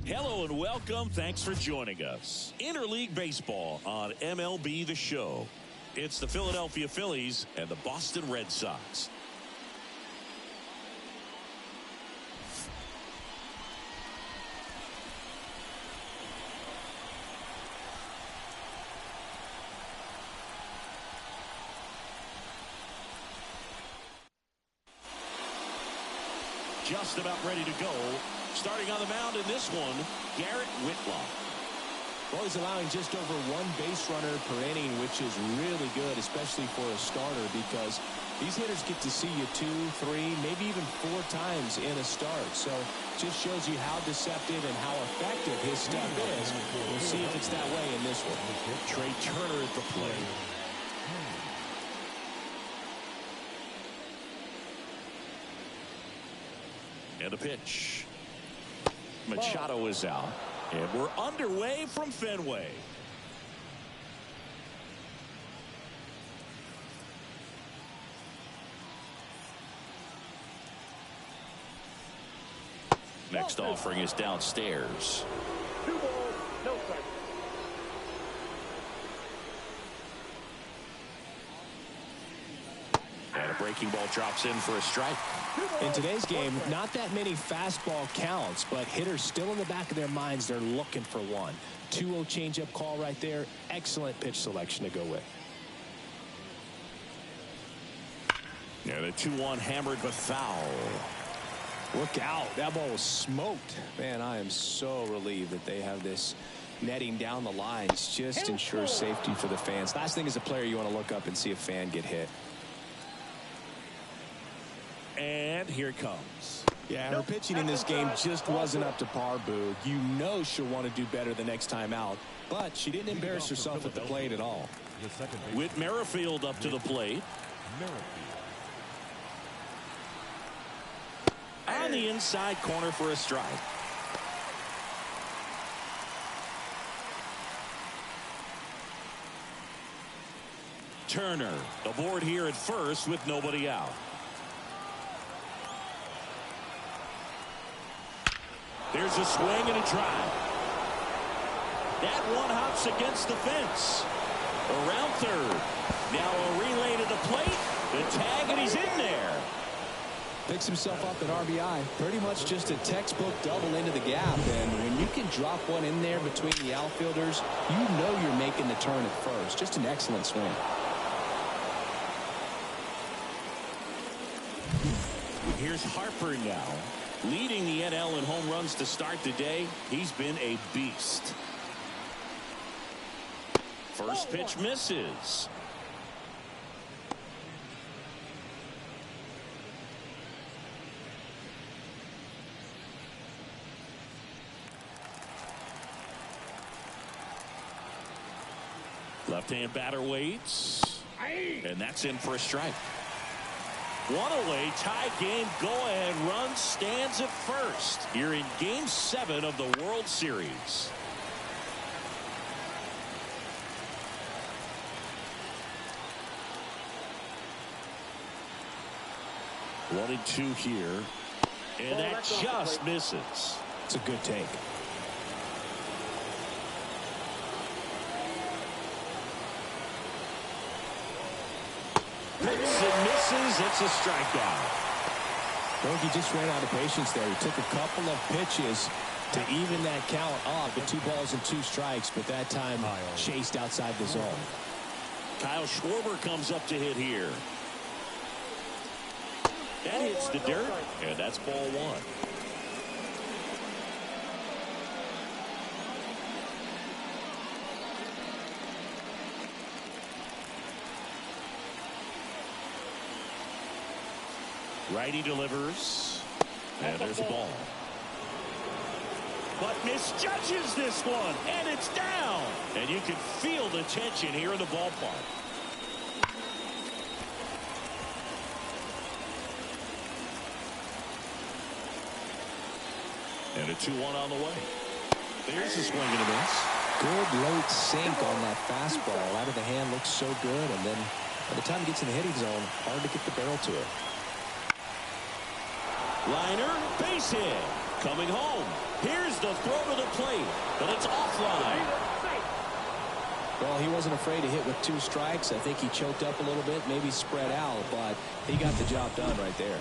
Hello and welcome. Thanks for joining us. Interleague Baseball on MLB The Show. It's the Philadelphia Phillies and the Boston Red Sox. Just about ready to go. Starting on the mound in this one, Garrett Whitlock. Well, he's allowing just over one base runner per inning, which is really good, especially for a starter, because these hitters get to see you 2, 3, maybe even 4 times in a start. So just shows you how deceptive and how effective his stuff is. We'll see if it's that way in this one. Trey Turner at the plate. And a pitch. Machado is out. And we're underway from Fenway. Next offering is downstairs. 2 balls, no strikes. And a breaking ball drops in for a strike. In today's game, not that many fastball counts, but hitters still in the back of their minds, they're looking for one. 2-0 changeup call right there. Excellent pitch selection to go with. And a 2-1 hammered but foul. Look out. That ball was smoked. Man, I am so relieved that they have this netting down the lines. Just ensures safety for the fans. Last thing as a player, you want to look up and see a fan get hit. And here it comes. Yeah, her pitching in this game just wasn't up to par, Boo. You know she'll want to do better the next time out, but she didn't embarrass herself at the plate at all. With Merrifield up to the plate. On the inside corner for a strike. Turner aboard here at first with nobody out. There's a swing and a drive. That one hops against the fence. Around third. Now a relay to the plate. The tag, and he's in there. Picks himself up at RBI. Pretty much just a textbook double into the gap. And when you can drop one in there between the outfielders, you know you're making the turn at first. Just an excellent swing. Here's Harper now. Leading the NL in home runs to start the day. He's been a beast. First pitch misses. Left-hand batter waits. And that's in for a strike. One away, tie game, go-ahead run stands at first. You're in Game 7 of the World Series. One and two here. And that just misses. It's a good take. It's a strikeout. I think he just ran out of patience there. He took a couple of pitches to even that count off with 2 balls and 2 strikes, but that time chased outside the zone. Kyle Schwarber comes up to hit here. That hits the dirt, and that's ball 1. Righty delivers, and there's a ball. But misjudges this one, and it's down. And you can feel the tension here in the ballpark. And a 2-1 on the way. There's a swing and a miss. Good late sink on that fastball. Out of the hand, looks so good, and then by the time it gets in the hitting zone, hard to get the barrel to it. Liner, base hit. Coming home. Here's the throw to the plate, but it's offline. Well, he wasn't afraid to hit with 2 strikes. I think he choked up a little bit, maybe spread out, but he got the job done right there.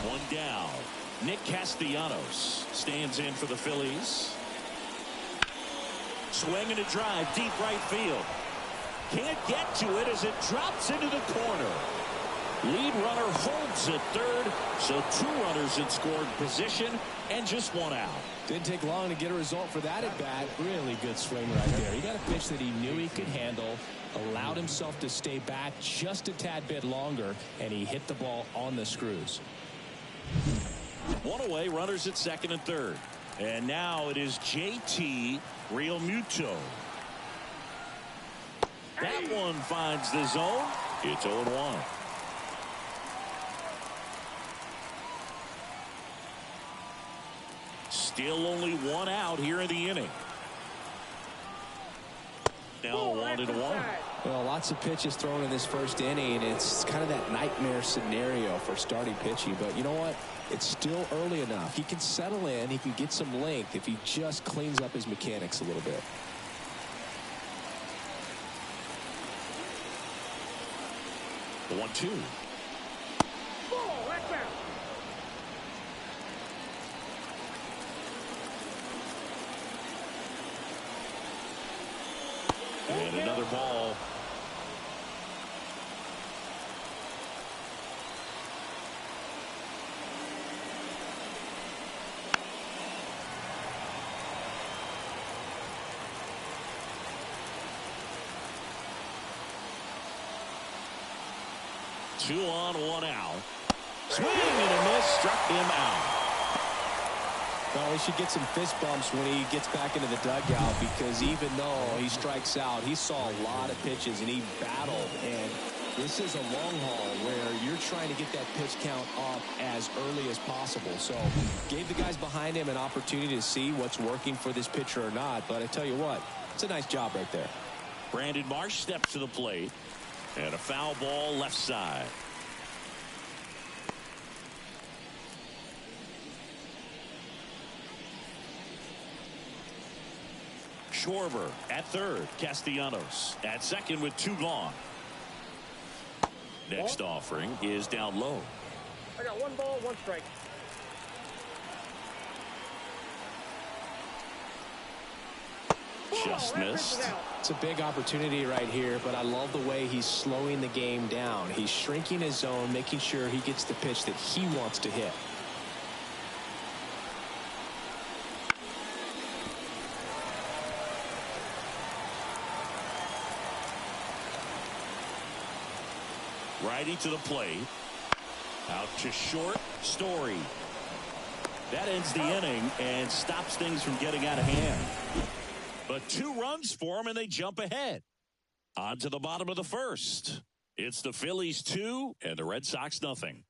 One down. Nick Castellanos stands in for the Phillies. Swing and a drive, deep right field. Can't get to it as it drops into the corner. Lead runner holds at third, so 2 runners in scoring position and just 1 out. Didn't take long to get a result for that at bat. Really good swing right there. He got a pitch that he knew he could handle, allowed himself to stay back just a tad bit longer, and he hit the ball on the screws. 1 away, runners at second and third. And now it is JT Realmuto. That one finds the zone. It's 0-1. Still only 1 out here in the inning. Now 1-1. Well, lots of pitches thrown in this first inning. It's kind of that nightmare scenario for starting pitching. But you know what? It's still early enough. He can settle in. He can get some length if he just cleans up his mechanics a little bit. The 1-2. And another ball. Two on, 1 out. Swing and a miss, struck him out. Well, he should get some fist bumps when he gets back into the dugout, because even though he strikes out, he saw a lot of pitches and he battled. And this is a long haul where you're trying to get that pitch count up as early as possible. So gave the guys behind him an opportunity to see what's working for this pitcher or not. But I tell you what, it's a nice job right there. Brandon Marsh steps to the plate. And a foul ball left side. Schwarber at third. Castellanos at second with 2 gone. Next offering is down low. I got 1 ball, 1 strike. Just missed. It's a big opportunity right here, but I love the way he's slowing the game down. He's shrinking his zone, making sure he gets the pitch that he wants to hit. Righty to the plate. Out to short. Story. That ends the inning and stops things from getting out of hand. But 2 runs for them, and they jump ahead. On to the bottom of the first. It's the Phillies 2 and the Red Sox nothing.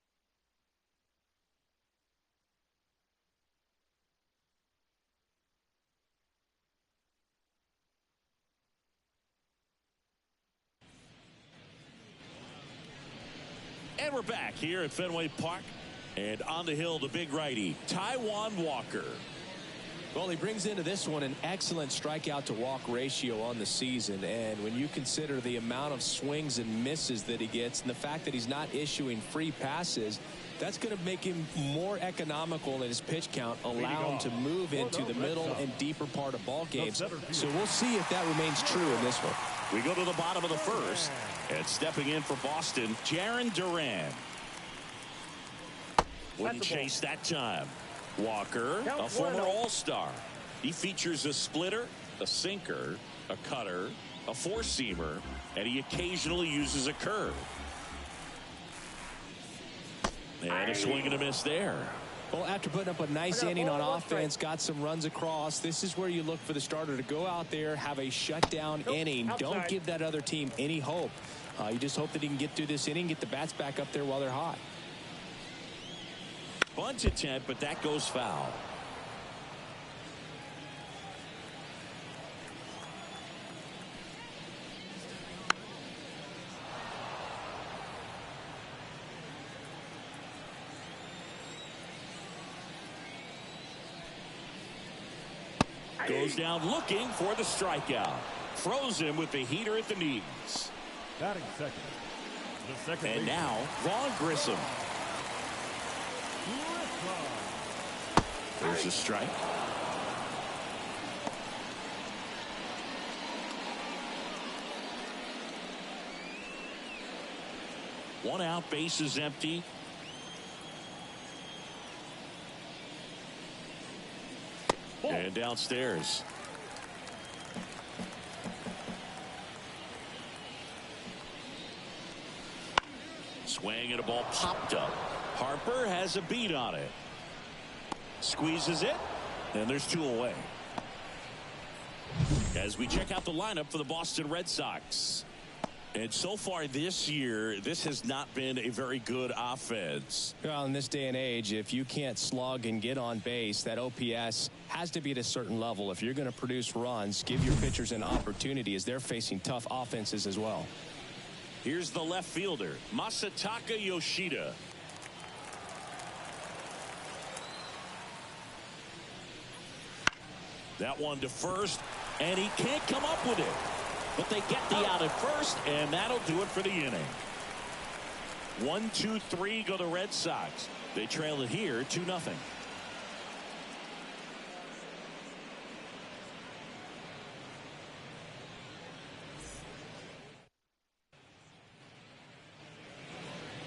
And we're back here at Fenway Park. And on the hill, the big righty, Taijuan Walker. Well, he brings into this one an excellent strikeout to walk ratio on the season. And when you consider the amount of swings and misses that he gets and the fact that he's not issuing free passes, that's going to make him more economical in his pitch count, allow him to move into the middle and deeper part of ball games. So we'll see if that remains true in this one. We go to the bottom of the first, and stepping in for Boston, Jarren Duran. Wouldn't chase that time. Walker, a former All-Star. He features a splitter, a sinker, a cutter, a four-seamer, and he occasionally uses a curve. And a swing and a miss there. Well, after putting up a nice inning on offense, got some runs across, this is where you look for the starter to go out there, have a shutdown inning. Don't give that other team any hope. You just hope that he can get through this inning, get the bats back up there while they're hot. Bunt attempt, but that goes foul. Goes down looking for the strikeout. Throws him with the heater at the knees. Batting second. The second And baseman. now, Vaughn Grissom. There's a strike. One out, base is empty. And downstairs. Swing and a ball popped up. Harper has a beat on it. Squeezes it. And there's two away. As we check out the lineup for the Boston Red Sox. And so far this year, this has not been a very good offense. Well, in this day and age, if you can't slug and get on base, that OPS has to be at a certain level. If you're going to produce runs, give your pitchers an opportunity as they're facing tough offenses as well. Here's the left fielder, Masataka Yoshida. That one to first, and he can't come up with it. But they get the out at first, and that'll do it for the inning. 1, 2, 3 go the Red Sox. They trail it here 2-0.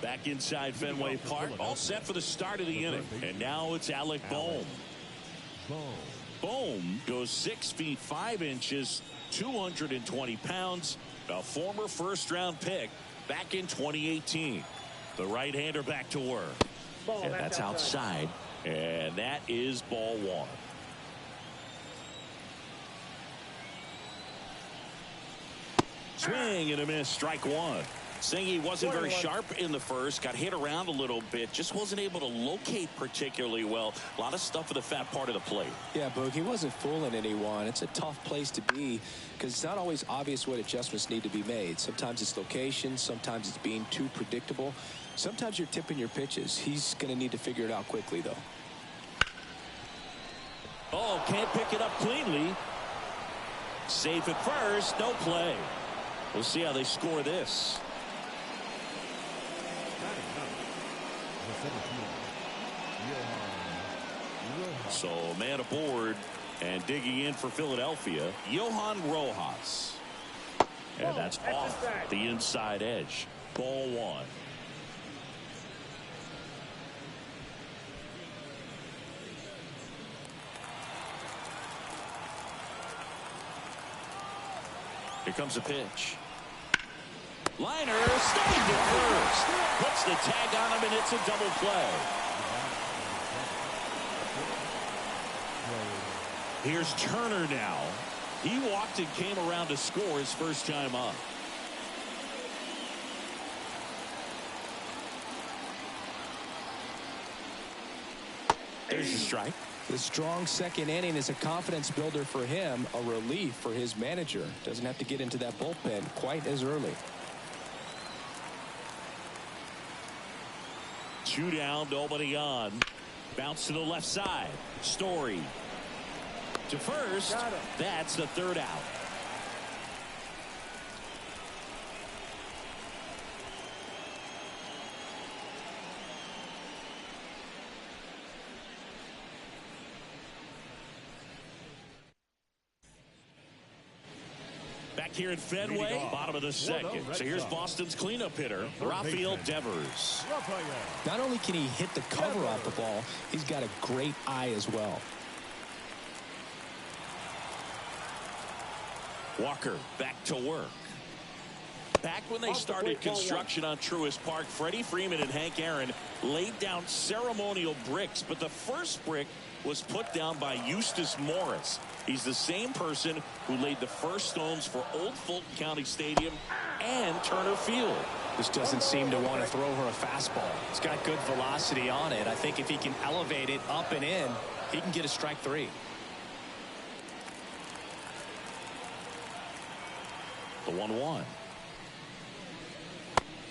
Back inside Fenway Park, all set for the start of the inning. And now it's Alec Bohm. Bohm goes 6 feet 5 inches, 220 pounds, a former first-round pick back in 2018. The right-hander back to work. And that's outside. And that is ball one. Swing and a miss, strike one. Saying he wasn't very sharp in the first, got hit around a little bit, just wasn't able to locate particularly well. A lot of stuff for the fat part of the plate. Yeah, Boog, he wasn't fooling anyone. It's a tough place to be because it's not always obvious what adjustments need to be made. Sometimes it's location, sometimes it's being too predictable. Sometimes you're tipping your pitches. He's going to need to figure it out quickly, though. Oh, can't pick it up cleanly. Safe at first, no play. We'll see how they score this. So man aboard and digging in for Philadelphia, Johan Rojas. And that's off the inside edge. Ball one. Here comes a pitch. Liner stayed at first. Puts the tag on him, and it's a double play. Here's Turner now. He walked and came around to score his first time up. There's a strike. The strong second inning is a confidence builder for him, a relief for his manager. Doesn't have to get into that bullpen quite as early. 2 down, nobody on. Bounce to the left side. Story to first. That's the third out. Back here at Fenway, bottom of the second. So here's Boston's cleanup hitter, Rafael Devers. Not only can he hit the cover off the ball, he's got a great eye as well. Walker back to work. Back when they started construction on Truist Park, Freddie Freeman and Hank Aaron laid down ceremonial bricks, but the first brick was put down by Eustace Morris. He's the same person who laid the first stones for Old Fulton County Stadium and Turner Field. Just doesn't seem to want to throw her a fastball. It's got good velocity on it. I think if he can elevate it up and in, he can get a strike three. The 1-1.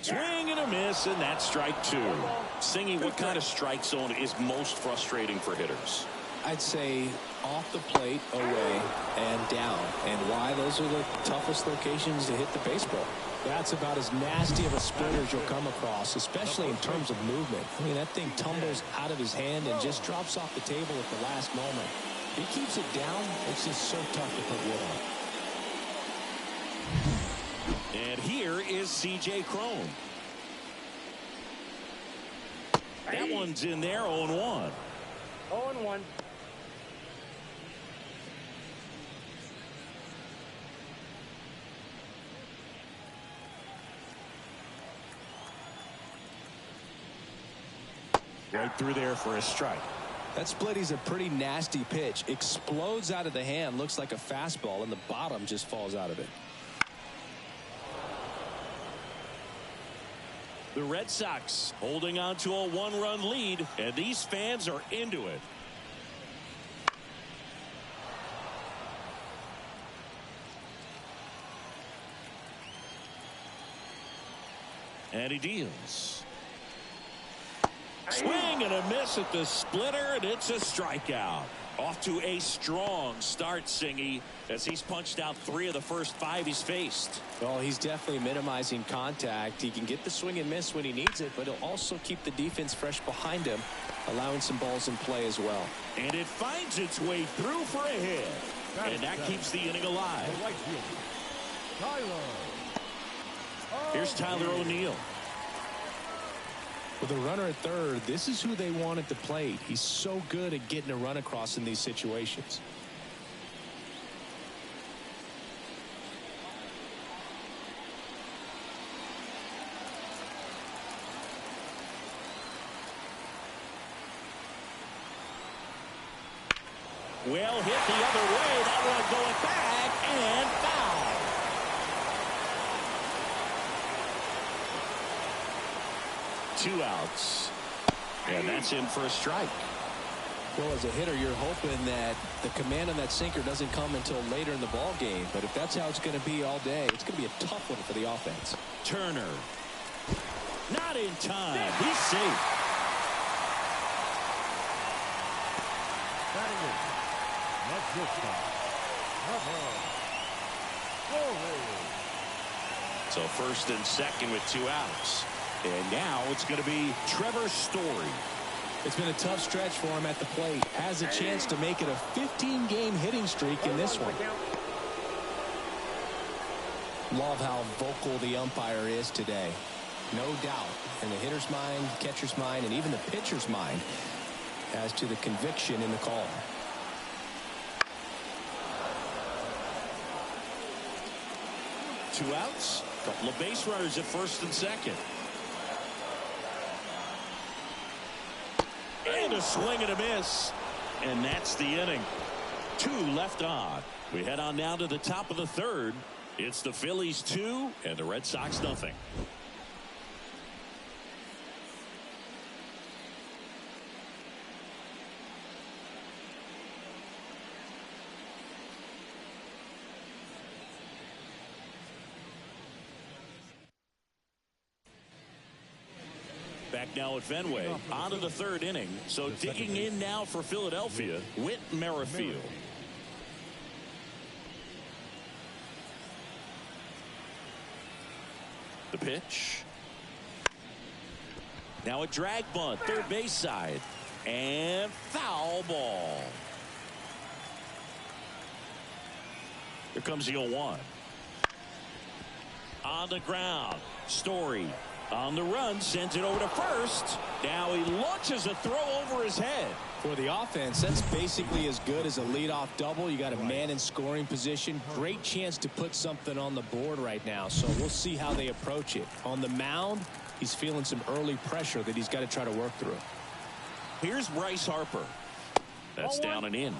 Swing and a miss, and that's strike two. Singing, what kind of strike zone is most frustrating for hitters? I'd say off the plate, away, and down. And why? Those are the toughest locations to hit the baseball. That's about as nasty of a splinter as you'll come across, especially in terms of movement. I mean, that thing tumbles out of his hand and just drops off the table at the last moment. He keeps it down. It's just so tough to put wood on. And here is C.J. Cron. That one's in there, 0-1. 0-1. Right through there for a strike. That splitty's a pretty nasty pitch. Explodes out of the hand, looks like a fastball, and the bottom just falls out of it. The Red Sox holding on to a one-run lead, and these fans are into it. And he deals. Swing and a miss at the splitter, and it's a strikeout. Off to a strong start, Singy, as he's punched out 3 of the first 5 he's faced. Well, he's definitely minimizing contact. He can get the swing and miss when he needs it, but he'll also keep the defense fresh behind him, allowing some balls in play as well. And it finds its way through for a hit. And that keeps the inning alive. Here's Tyler O'Neill. With a runner at third, this is who they want at the plate. He's so good at getting a run across in these situations. Well hit the other way. That one going back and foul. Two outs. And that's in for a strike. Well, as a hitter, you're hoping that the command on that sinker doesn't come until later in the ball game. But if that's how it's going to be all day, it's going to be a tough one for the offense. Turner. Not in time. He's safe. So first and second with 2 outs. And now it's going to be Trevor Story. It's been a tough stretch for him at the plate. Has a chance to make it a 15-game hitting streak in this one. Love how vocal the umpire is today. No doubt in the hitter's mind, catcher's mind, and even the pitcher's mind as to the conviction in the call. Two outs. Couple of base runners at first and second. And a swing and a miss. And that's the inning. 2 left on. We head on down to the top of the third. It's the Phillies 2 and the Red Sox nothing. Back now at Fenway, on to the third inning. So digging in now for Philadelphia, Whit Merrifield. The pitch. Now a drag bunt, third base side. And foul ball. Here comes the 0-1. On the ground, Story. On the run, sends it over to first. Now he launches a throw over his head. For the offense, that's basically as good as a leadoff double. You got a man in scoring position. Great chance to put something on the board right now. So we'll see how they approach it. On the mound, he's feeling some early pressure that he's got to try to work through. Here's Bryce Harper. That's down and in.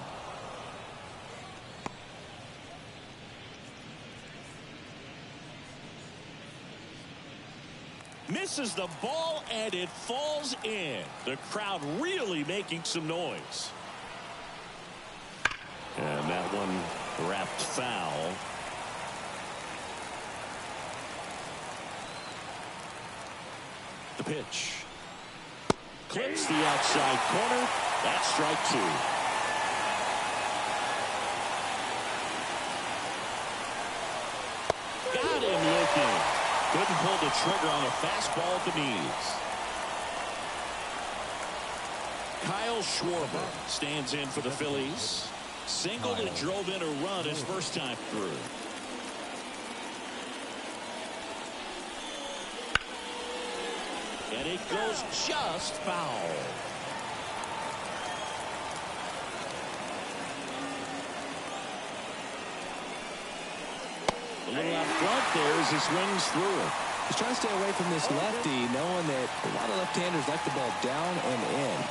Misses the ball and it falls in. The crowd really making some noise. And that one wrapped foul. The pitch. Clips the outside corner. That's strike 2. Couldn't pull the trigger on a fastball at the knees. Kyle Schwarber stands in for the Phillies. Singled and drove in a run his first time through. And it goes just foul. A little out front there as he swings through it. He's trying to stay away from this lefty, knowing that a lot of left-handers like the ball down and in.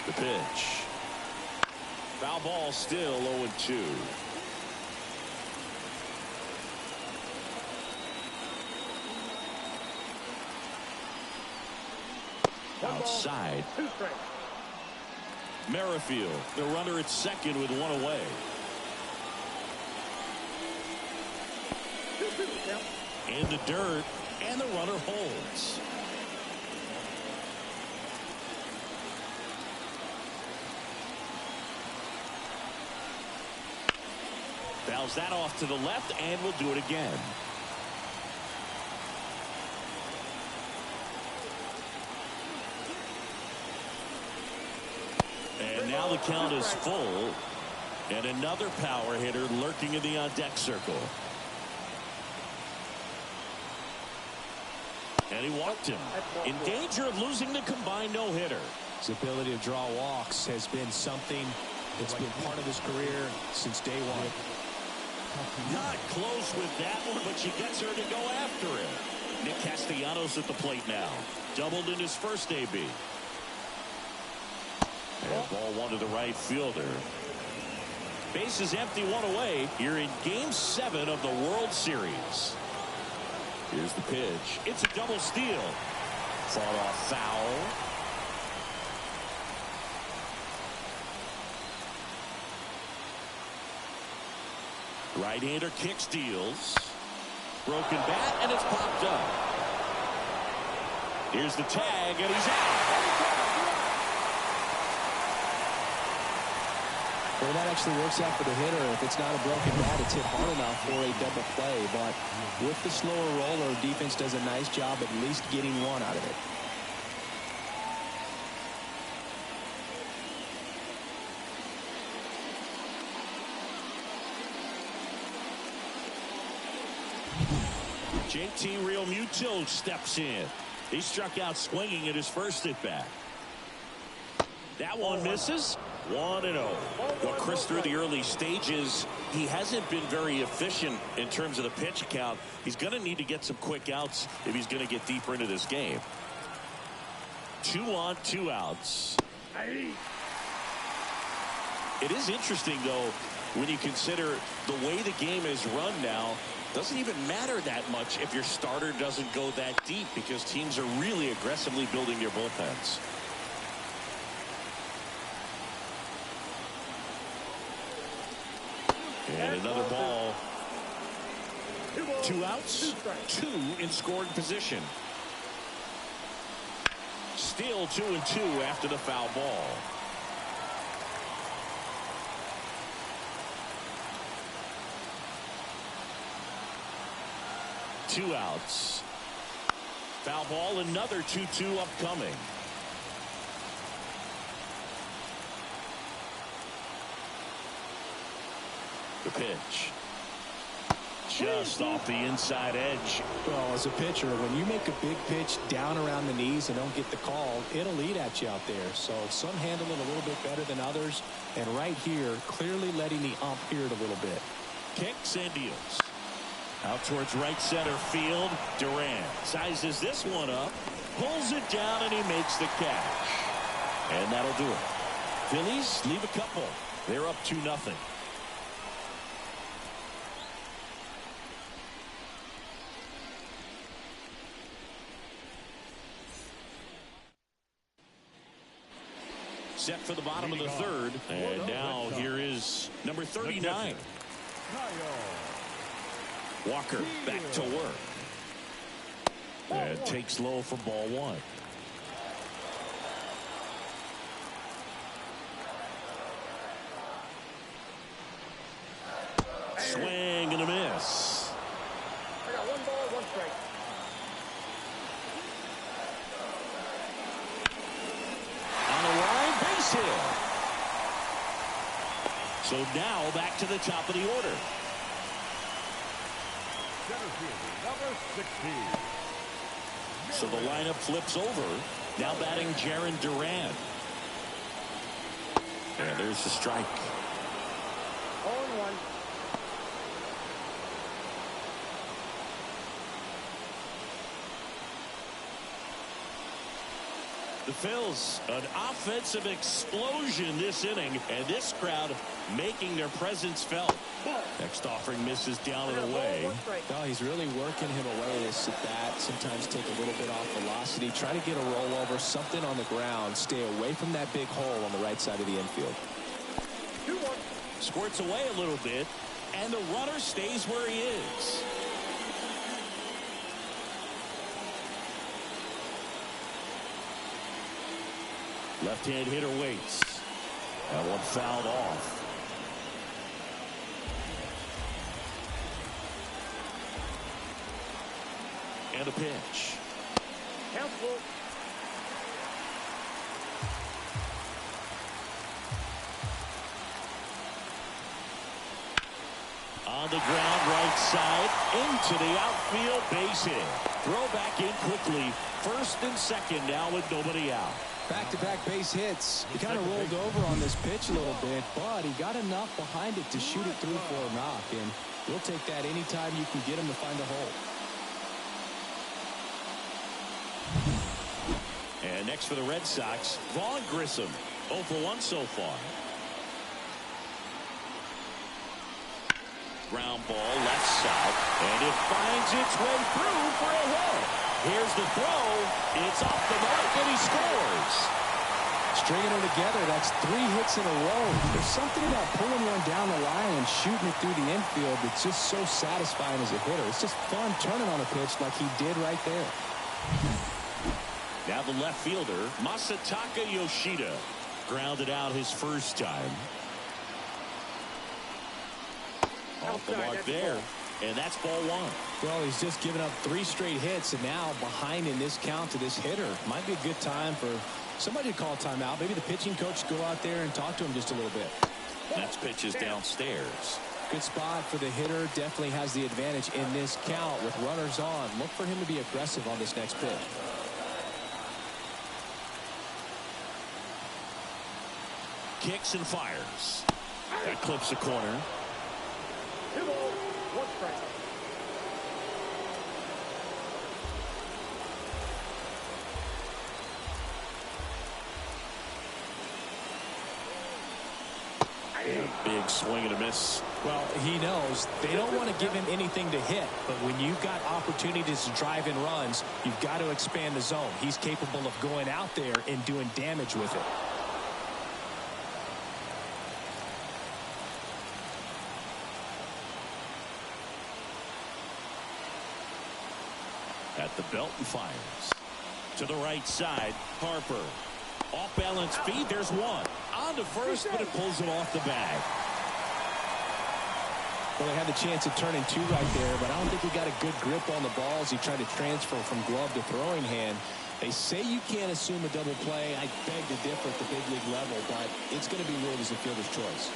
The pitch. Foul ball, still 0-2. Outside. 2 strikes. Merrifield, the runner at second with one away. 2-2. Count. In the dirt, and the runner holds. Fouls that off to the left, and will do it again. And now the count is full. And another power hitter lurking in the on-deck circle. And he walked him. In danger of losing the combined no-hitter. His ability to draw walks has been something that's been part of his career since day one. Not close with that one, but she gets her to go after him. Nick Castellanos at the plate now. Doubled in his first AB. And ball one to the right fielder. Base is empty, one away. You're in Game 7 of the World Series. Here's the pitch. It's a double steal. Fought off foul. Right-hander kick steals. Broken bat, and it's popped up. Here's the tag, and he's out. Well, that actually works out for the hitter. If it's not a broken bat, it's hit hard enough for a double play. But with the slower roller, defense does a nice job at least getting one out of it. JT Realmuto steps in. He struck out swinging at his first at-bat. That one misses. 1-0. Well, Chris, through the early stages, he hasn't been very efficient in terms of the pitch count. He's going to need to get some quick outs if he's going to get deeper into this game. 2 on, 2 outs. It is interesting, though, when you consider the way the game is run now. Doesn't even matter that much if your starter doesn't go that deep, because teams are really aggressively building their bullpens. And another ball. 2 outs, 2 in scoring position. Still 2-2 after the foul ball. Two outs. Foul ball, another 2-2 upcoming. The pitch. Just off the inside edge. Well, as a pitcher, when you make a big pitch down around the knees and don't get the call, it'll eat at you out there. So some handle it a little bit better than others. And right here, clearly letting the ump hear it a little bit. Kicks and deals. Out towards right center field. Duran sizes this one up, pulls it down, and he makes the catch. And that'll do it. Phillies leave a couple. They're up 2-0. Set for the bottom of the third. And now here is number 39. Walker back to work. And takes low for ball 1. swing and a miss. I got 1 ball, 1 strike. On the line, base hit. So now back to the top of the order. Center fielder, number 16. So the lineup flips over. Now batting Jaron Duran. And there's the strike. 0-1. The Phillies, an offensive explosion this inning, and this crowd making their presence felt. Next offering misses down and away. No, he's really working him away this at bat. Sometimes take a little bit off velocity. Try to get a rollover, something on the ground. Stay away from that big hole on the right side of the infield. 2-1. Squirts away a little bit, and the runner stays where he is. Left-hand hitter waits. That one fouled off. And a pitch. Count full. On the ground, right side, into the outfield, base hit. Throw back in quickly. First and second now with nobody out. Back-to-back base hits. He kind of rolled over on this pitch a little bit, but he got enough behind it to shoot it through for a knock, and you'll take that anytime you can get him to find a hole. And next for the Red Sox, Vaughn Grissom. 0 for 1 so far. Ground ball left side, and it finds its way through for a hit. Here's the throw. It's off the mark, and he scores. Stringing them together, that's 3 hits in a row. There's something about pulling one down the line and shooting it through the infield that's just so satisfying as a hitter. It's just fun turning on a pitch like he did right there. Now the left fielder, Masataka Yoshida, grounded out his first time. Off the mark there, and that's ball 1. Well, he's just given up 3 straight hits, and now behind in this count to this hitter. Might be a good time for somebody to call a timeout. Maybe the pitching coach go out there and talk to him just a little bit. That's pitches downstairs. Good spot for the hitter. Definitely has the advantage in this count with runners on. Look for him to be aggressive on this next pitch. Kicks and fires. That clips the corner. 2 balls, 1 strike. Big swing and a miss. Well, he knows they don't want to give him anything to hit, but when you've got opportunities to drive in runs, you've got to expand the zone. He's capable of going out there and doing damage with it. At the belt and fires. To the right side, Harper. Off balance feet, there's one. On to first, but it pulls him off the bag. Well, they had the chance of turning 2 right there, but I don't think he got a good grip on the ball as he tried to transfer from glove to throwing hand. They say you can't assume a double play. I beg to differ at the big league level, but it's going to be ruled as a fielder's choice.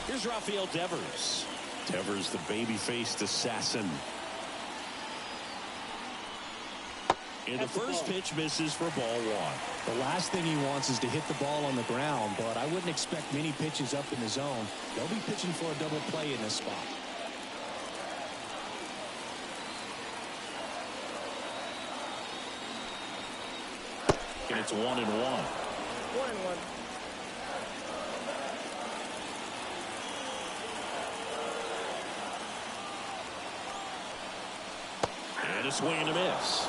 Here's Rafael Devers. Devers, the baby-faced assassin. And the first pitch misses for ball 1. The last thing he wants is to hit the ball on the ground, but I wouldn't expect many pitches up in the zone. They'll be pitching for a double play in this spot. And it's 1-1. 1-1. And a swing and a miss.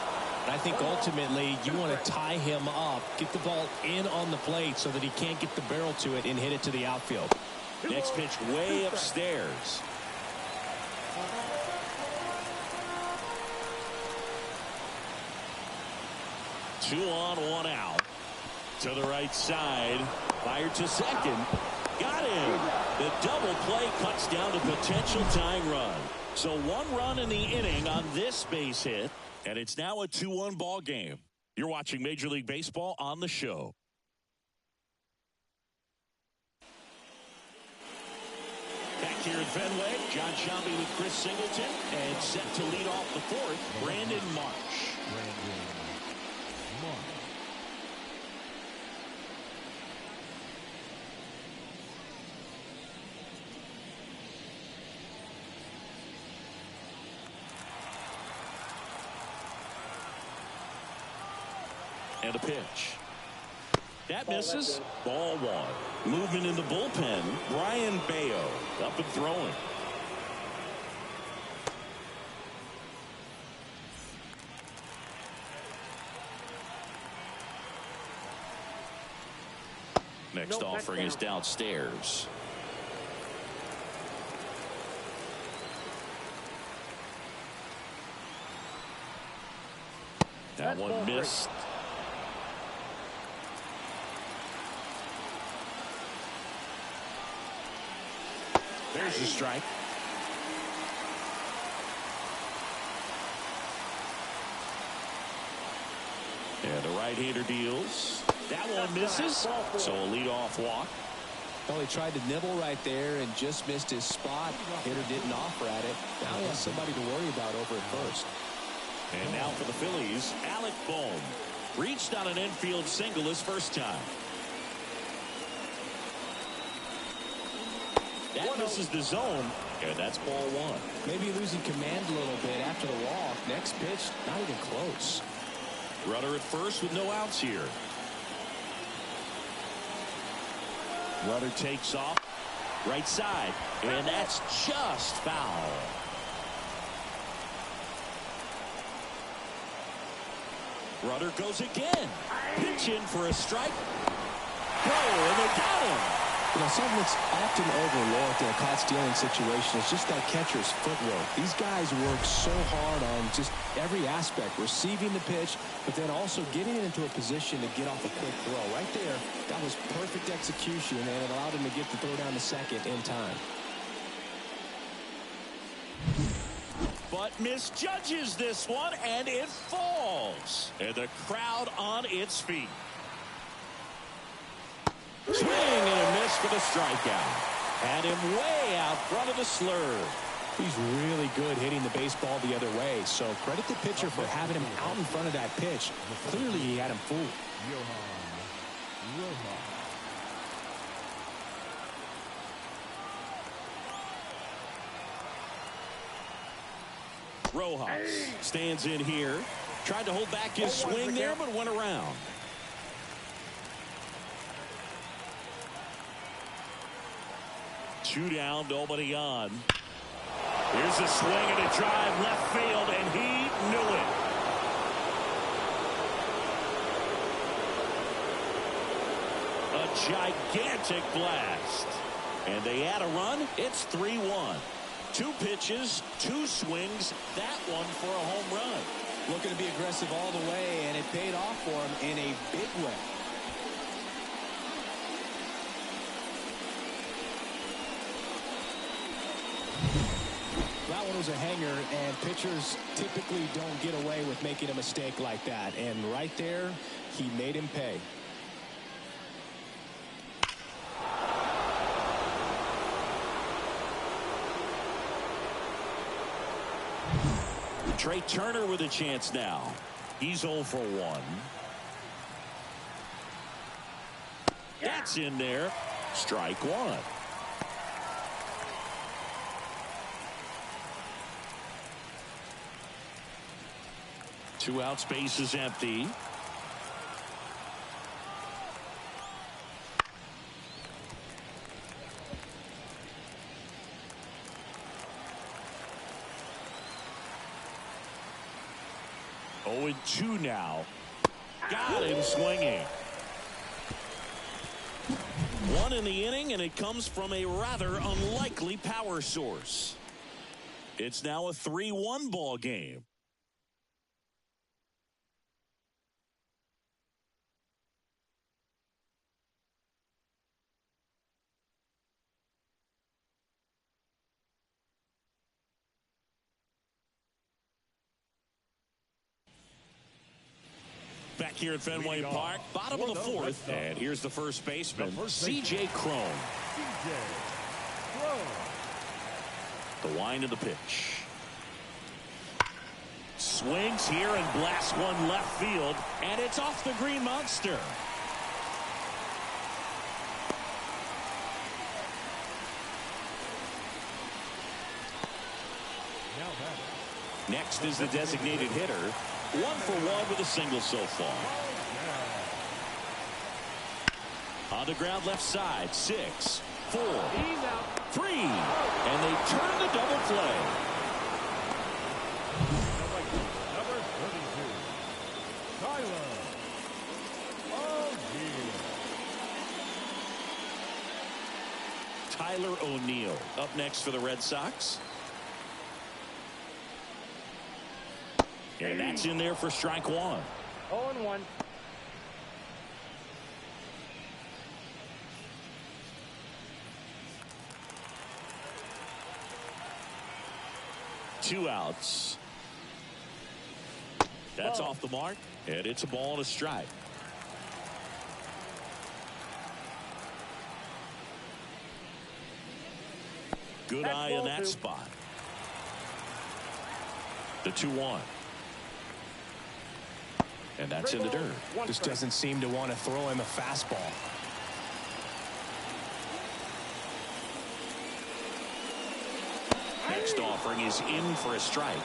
I think ultimately you want to tie him up, get the ball in on the plate so that he can't get the barrel to it and hit it to the outfield. Next pitch way upstairs. Two on, 1 out. To the right side. Fired to second. Got him. The double play cuts down the potential tying run. So 1 run in the inning on this base hit. And it's now a 2-1 ball game. You're watching Major League Baseball on the show. Back here at Fenway, John Shelby with Chris Singleton. And set to lead off the 4th, Brandon Marsh. And a pitch. That misses. Ball 1. Movement in the bullpen. Brian Bayo up and throwing. Next offering is downstairs. That one missed. There's the strike. And the right-hander deals. That one misses. So a leadoff walk. Well, he tried to nibble right there and just missed his spot. Hitter didn't offer at it. Now he has somebody to worry about over at first. And now for the Phillies, Alec Bohm. Reached on an infield single his first time. That misses the zone, and that's ball 1. Maybe losing command a little bit after the walk. Next pitch, not even close. Rudder at first with no outs here. Rudder takes off. Right side, and that's just foul. Rudder goes again. Pitch in for a strike. Oh, and they got him. You know, something that's often overlooked in a caught stealing situation is just that catcher's footwork. These guys work so hard on just every aspect, receiving the pitch, but then also getting it into a position to get off a quick throw. Right there, that was perfect execution, and it allowed him to get the throw down to second in time. But misjudges this one, and it falls. And the crowd on its feet. Swing and a miss for the strikeout. Had him way out front of the slurve. He's really good hitting the baseball the other way, so credit the pitcher for having him out in front of that pitch. Clearly he had him fooled. Rojas stands in here. Tried to hold back his swing there, but went around. Two down, nobody on. Here's a swing and a drive left field, and he knew it. A gigantic blast. And they add a run. It's 3-1. 2 pitches, 2 swings, that one for a home run. Looking to be aggressive all the way, and it paid off for him in a big way. That one was a hanger, and pitchers typically don't get away with making a mistake like that. And right there, he made him pay. Trey Turner with a chance now. He's 0 for 1. That's in there. Strike 1. Two out, space is empty. Oh, and 2 now. Got him swinging. 1 in the inning, and it comes from a rather unlikely power source. It's now a 3-1 ball game. here at Fenway Park. Bottom of the fourth. And here's the first baseman, C.J. Cron. C.J. Cron. The wind of the pitch. Swings here and blasts one left field. And it's off the Green Monster. Next is the designated hitter. 1-for-1 with a single so far. On the ground left side. 6, 4, 3. And they turn the double play. Number 32. Tyler. Tyler O'Neill up next for the Red Sox. And that's in there for strike one. 0-1. Two outs. That's off the mark. And it's a ball and a strike. Good eye in that spot. The 2-1. And that's in the dirt. Just doesn't seem to want to throw him a fastball. Next offering is in for a strike.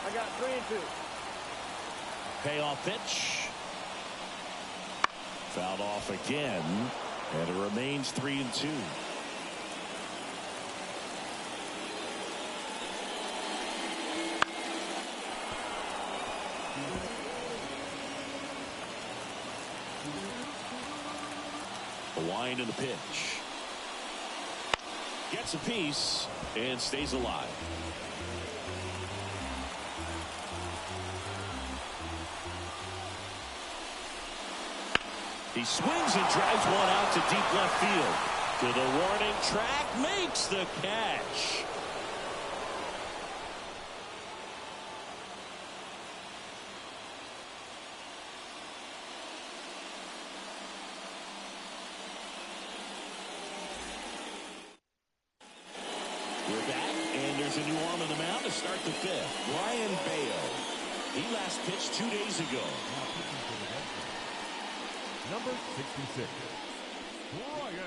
I got 3-2. Payoff pitch. Fouled off again. And it remains 3-2. The wind of the pitch. Gets a piece and stays alive. He swings and drives one out to deep left field. To the warning track, makes the catch. We're back, and there's a new arm on the mound to start the fifth. Brian Bayo. He last pitched 2 days ago. Number 66. Brian.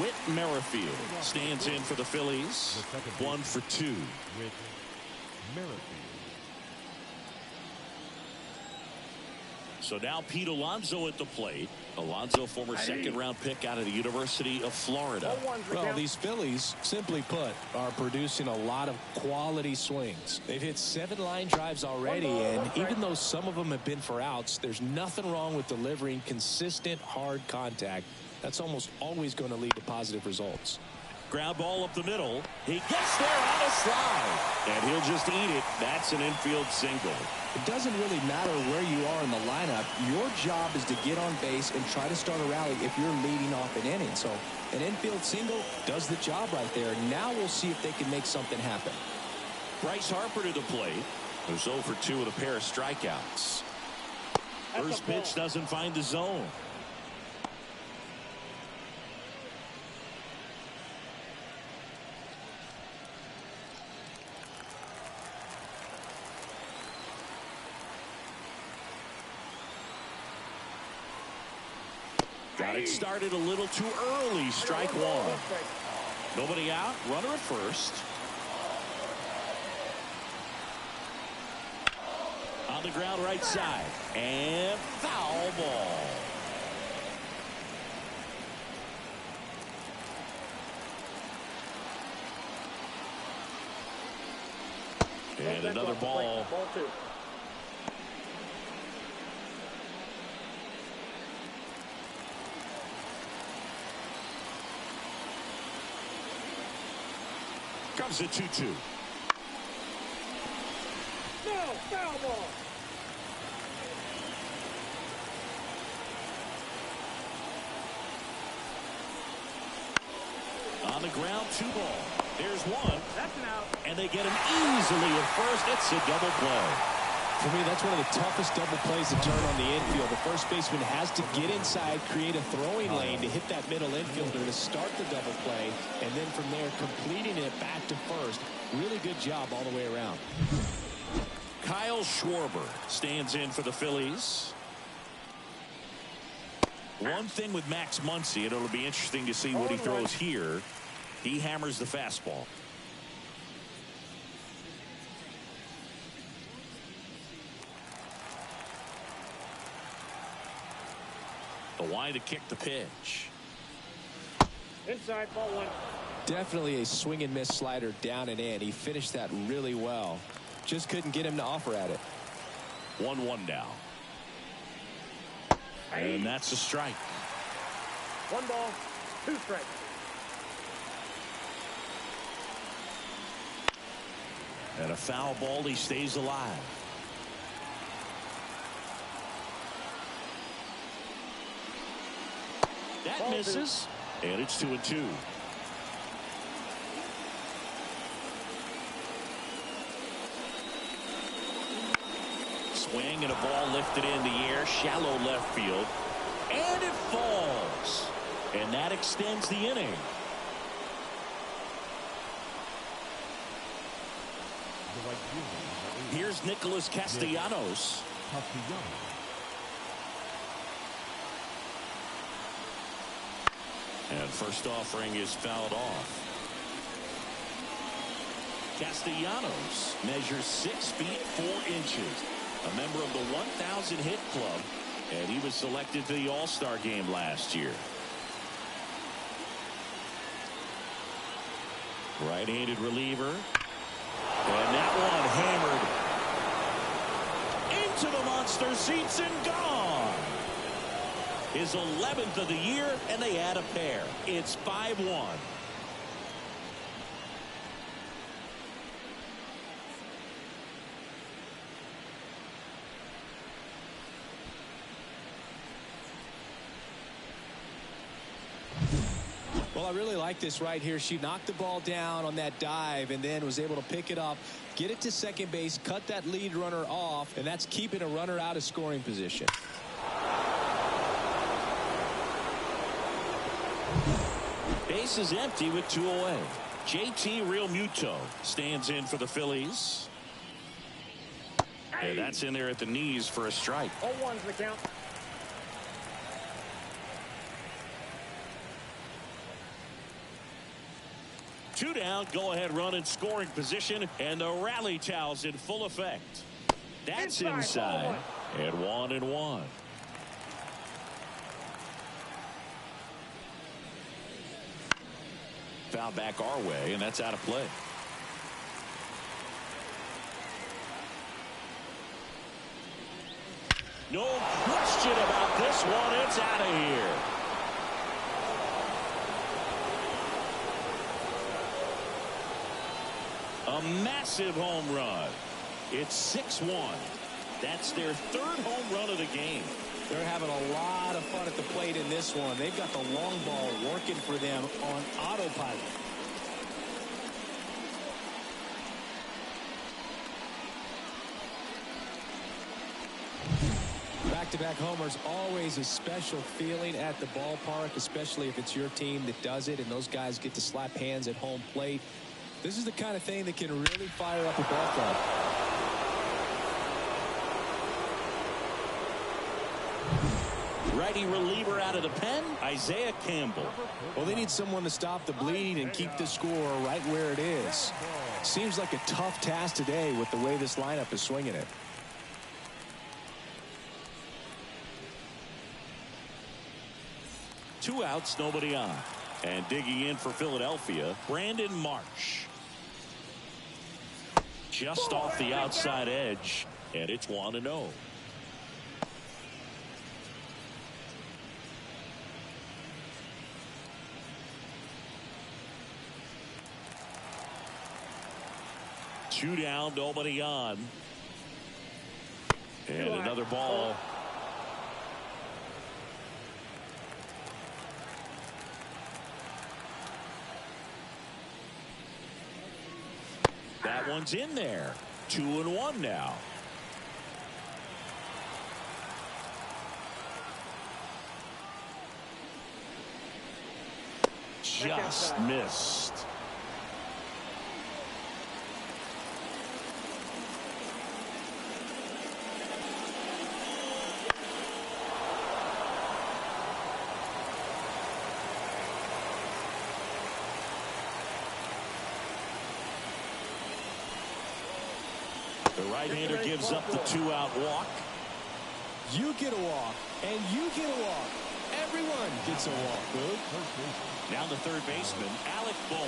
Whit Merrifield stands in for the Phillies. 1 for 2. Whit Merrifield. So now Pete Alonso at the plate. Alonso, former second-round pick out of the University of Florida. Well, these Phillies, simply put, are producing a lot of quality swings. They've hit 7 line drives already, and even though some of them have been for outs, there's nothing wrong with delivering consistent, hard contact. That's almost always going to lead to positive results. Ground ball up the middle. He gets there on a slide. And he'll just eat it. That's an infield single. It doesn't really matter where you are in the lineup. Your job is to get on base and try to start a rally if you're leading off an inning. So an infield single does the job right there. Now we'll see if they can make something happen. Bryce Harper to the plate. Who's 0 for 2 with a pair of strikeouts. First pitch doesn't find the zone. Got it started a little too early. Strike one. Nobody out. Runner at first. On the ground right side. And foul ball. And another ball. Ball 2. Comes at 2-2. No, foul ball. On the ground, 2 ball. There's one. That's an out. And they get him easily at first. It's a double play. For me, that's one of the toughest double plays to turn on the infield. The first baseman has to get inside, create a throwing lane to hit that middle infielder to start the double play, and then from there completing it back to first. Really good job all the way around. Kyle Schwarber stands in for the Phillies. One thing with Max Muncy, and it'll be interesting to see what he throws here. He hammers the fastball. The wide to kick the pitch. Inside, ball one. Definitely a swing and miss slider down and in. He finished that really well. Just couldn't get him to offer at it. 1-1 now. And that's a strike. 1 ball, 2 strikes. And a foul ball, he stays alive. That Ball misses. And it's 2-2. Swing and a ball lifted in the air, shallow left field, and it falls, and that extends the inning. The right fielder, Here's Nicholas Castellanos. Castellanos. And first offering is fouled off. Castellanos measures 6 feet 4 inches. A member of the 1,000 hit club, and he was selected to the All-Star game last year. Right-handed reliever, and that one hammered into the monster seats and gone. His 11th of the year, and they add a pair. It's 5-1. Well, I really like this right here. She knocked the ball down on that dive and then was able to pick it up, get it to second base, cut that lead runner off, and that's keeping a runner out of scoring position. Base is empty with 2 away. JT Realmuto stands in for the Phillies. And that's in there at the knees for a strike. 0-1's the count. Two down, go ahead run in scoring position, and the rally towel's in full effect. That's inside, and 1-1. Foul back our way, and that's out of play. No question about this one. It's out of here. A massive home run. It's 6-1. That's their 3rd home run of the game. They're having a lot of fun at the plate in this one. They've got the long ball working for them on autopilot. Back-to-back homers, always a special feeling at the ballpark, especially if it's your team that does it and those guys get to slap hands at home plate. This is the kind of thing that can really fire up a ball club. Righty reliever out of the pen, Isaiah Campbell. Well, they need someone to stop the bleeding and keep the score right where it is. Seems like a tough task today with the way this lineup is swinging it. Two outs, nobody on. And digging in for Philadelphia, Brandon Marsh. Just off the outside edge, and it's 1-0. Two down, nobody on. And another ball. That one's in there. 2-1 now. just missed. The right-hander gives up the 2-out walk. You get a walk, and you get a walk. Everyone gets a walk, Boog. Now the third baseman, Alec Bohm.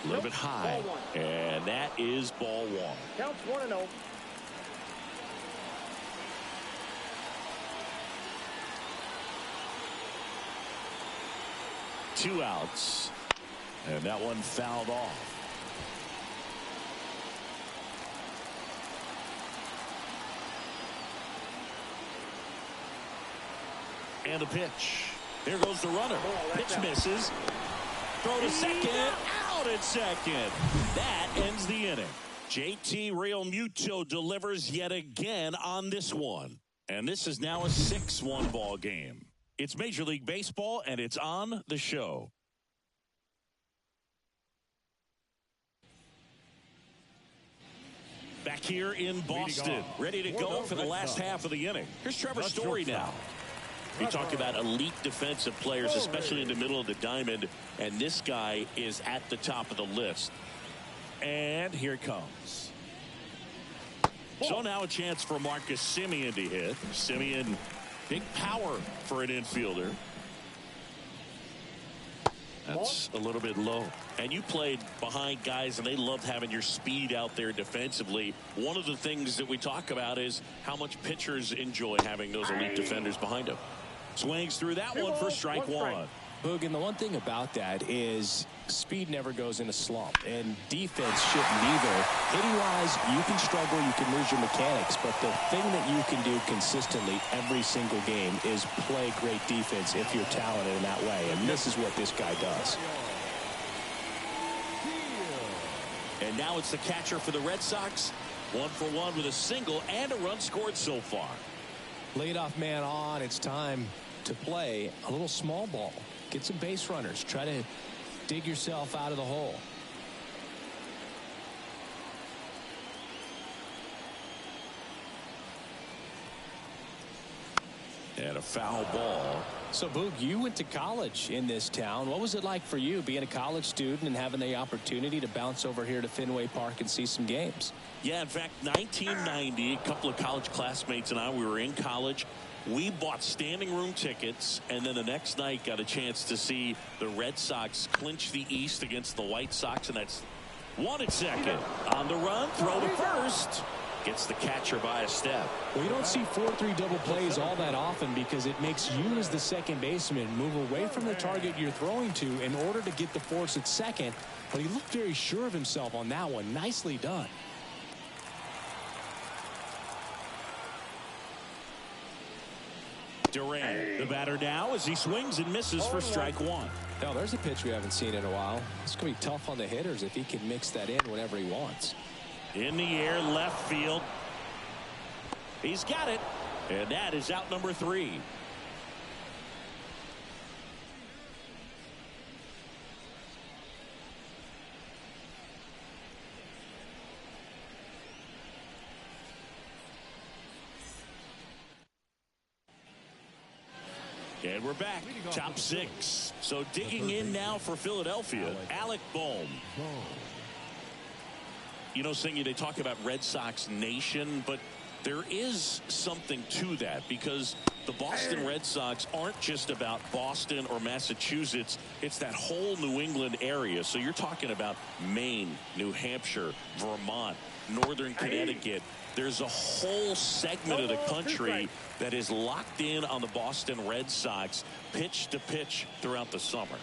A little bit high, and that is ball one. Counts 1-0. Two outs, and that one fouled off. And the pitch. There goes the runner. Pitch misses. Throw to second. Out at second. That ends the inning. JT Realmuto delivers yet again on this one. And this is now a 6-1 ball game. It's Major League Baseball, and it's on the show. Back here in Boston, ready to go for the last half of the inning. Here's Trevor Story now. We talk about elite defensive players, especially in the middle of the diamond, and this guy is at the top of the list. And here it comes. So now a chance for Marcus Semien to hit. Semien, big power for an infielder. That's a little bit low. And you played behind guys, and they loved having your speed out there defensively. One of the things that we talk about is how much pitchers enjoy having those elite defenders behind them. Swings through that one for strike one. Boog, and the one thing about that is speed never goes in a slump, and defense shouldn't either. Hitting-wise, you can struggle, you can lose your mechanics, but the thing that you can do consistently every single game is play great defense if you're talented in that way, and this is what this guy does. And now it's the catcher for the Red Sox. 1 for 1 with a single and a run scored so far. Leadoff man on. It's time to play a little small ball. Get some base runners. Try to dig yourself out of the hole. And a foul ball. So, Boog, you went to college in this town. What was it like for you being a college student and having the opportunity to bounce over here to Fenway Park and see some games? Yeah, in fact, 1990, a couple of college classmates and I, we were in college. We bought standing room tickets, and then the next night got a chance to see the Red Sox clinch the East against the White Sox, and that's one at second. On the run, throw to first. Gets the catcher by a step. Well, you don't see 4-3 double plays all that often because it makes you as the second baseman move away from the target you're throwing to in order to get the force at second. But he looked very sure of himself on that one. Nicely done. Durant, the batter now as he swings and misses for strike one. Now, there's a pitch we haven't seen in a while. It's going to be tough on the hitters if he can mix that in whenever he wants. In the air, left field. He's got it. And that is out number 3. And we're back. Top 6. So digging in now for Philadelphia, Alec Bohm. You know, Singy, they talk about Red Sox Nation, but there is something to that because the Boston Red Sox aren't just about Boston or Massachusetts. It's that whole New England area. So you're talking about Maine, New Hampshire, Vermont, Northern Connecticut. There's a whole segment of the country that is locked in on the Boston Red Sox pitch to pitch throughout the summer.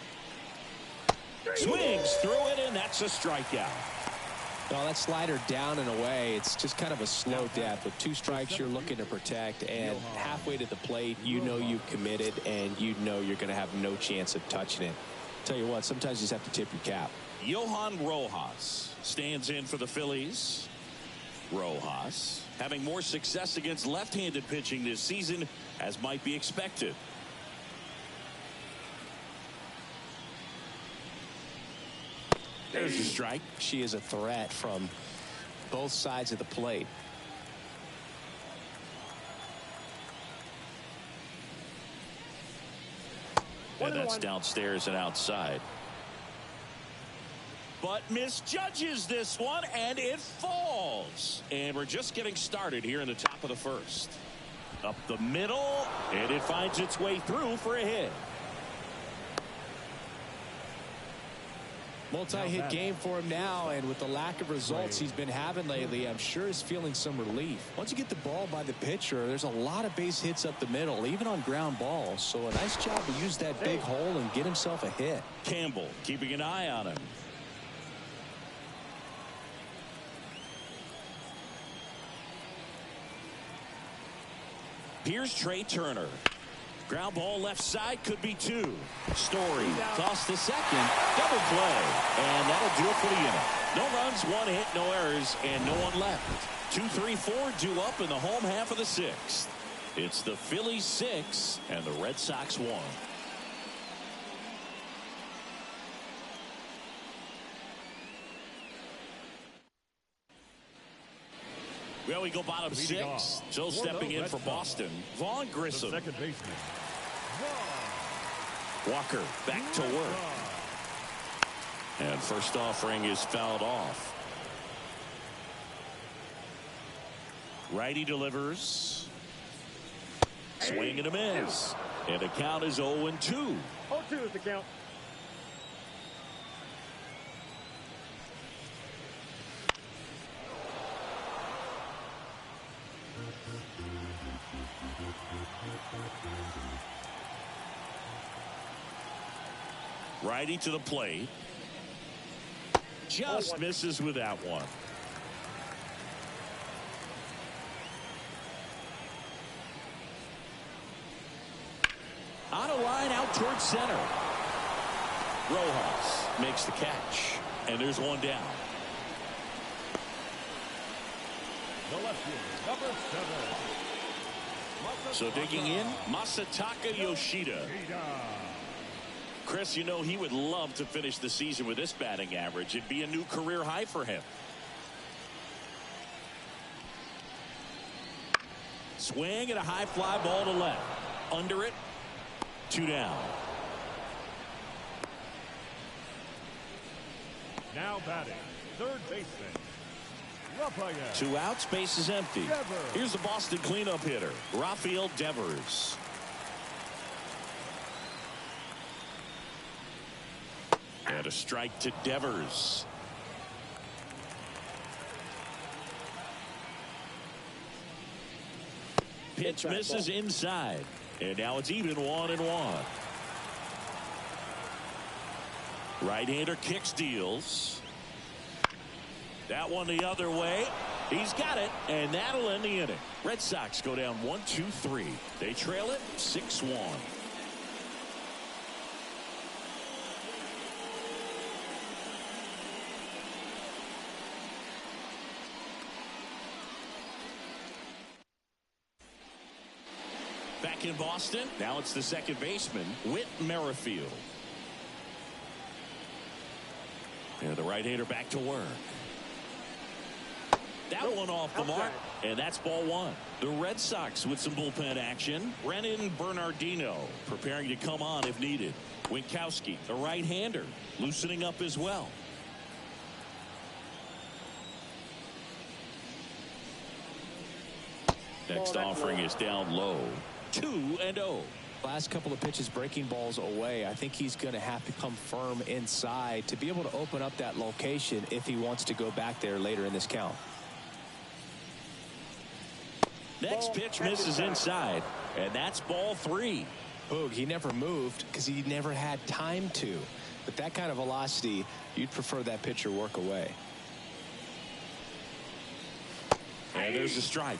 Swings through it, and that's a strikeout. Well, that slider down and away, it's just kind of a slow death. With 2 strikes, you're looking to protect, and halfway to the plate, you know you've committed, and you know you're going to have no chance of touching it. Tell you what, sometimes you just have to tip your cap. Johan Rojas stands in for the Phillies. Rojas having more success against left-handed pitching this season, as might be expected. There's a strike. She is a threat from both sides of the plate. And that's downstairs and outside. But misjudges this one, and it falls. And we're just getting started here in the top of the first. Up the middle, and it finds its way through for a hit. Multi-hit game for him now, and with the lack of results he's been having lately, I'm sure he's feeling some relief. Once you get the ball by the pitcher, there's a lot of base hits up the middle, even on ground balls. So a nice job to use that big hole and get himself a hit. Campbell keeping an eye on him. Here's Trey Turner. Ground ball left side, could be two. Story tossed to second, double play, and that'll do it for the inning. No runs, one hit, no errors, and no one left. 2-3-4 due up in the home half of the sixth. It's the Phillies 6 and the Red Sox 1. Well, we go bottom six. So stepping in for Boston, Vaughn Grissom. Second baseman. Walker back to work. And first offering is fouled off. Righty delivers. Swing and a miss. And the count is 0-2. 0-2 is the count. Righty to the plate. Just misses with that one. On a line out towards center. Rojas makes the catch. And there's one down. The left fielder, number 7. So digging in, Masataka Yoshida. Chris, you know he would love to finish the season with this batting average. It'd be a new career high for him. Swing and a high fly ball to left. Under it. 2 down. Now batting, third baseman. Raphael. 2 outs, base is empty. Devers. Here's the Boston cleanup hitter, Rafael Devers. And a strike to Devers. Pitch misses inside. And now it's even 1-1. Right-hander kicks, deals. That one the other way. He's got it, and that'll end the inning. Red Sox go down 1-2-3. They trail it 6-1. Back in Boston, now it's the second baseman, Whit Merrifield. And the right-hander back to work. That one off the mark, and that's ball 1. The Red Sox with some bullpen action. Brennan Bernardino preparing to come on if needed. Winkowski, the right-hander, loosening up as well. Next offering is down low. 2-0. Last couple of pitches breaking balls away. I think he's going to have to come firm inside to be able to open up that location if he wants to go back there later in this count. Next pitch misses inside, and that's ball 3. Boog, he never moved because he never had time to. With that kind of velocity, you'd prefer that pitcher work away. And there's a strike.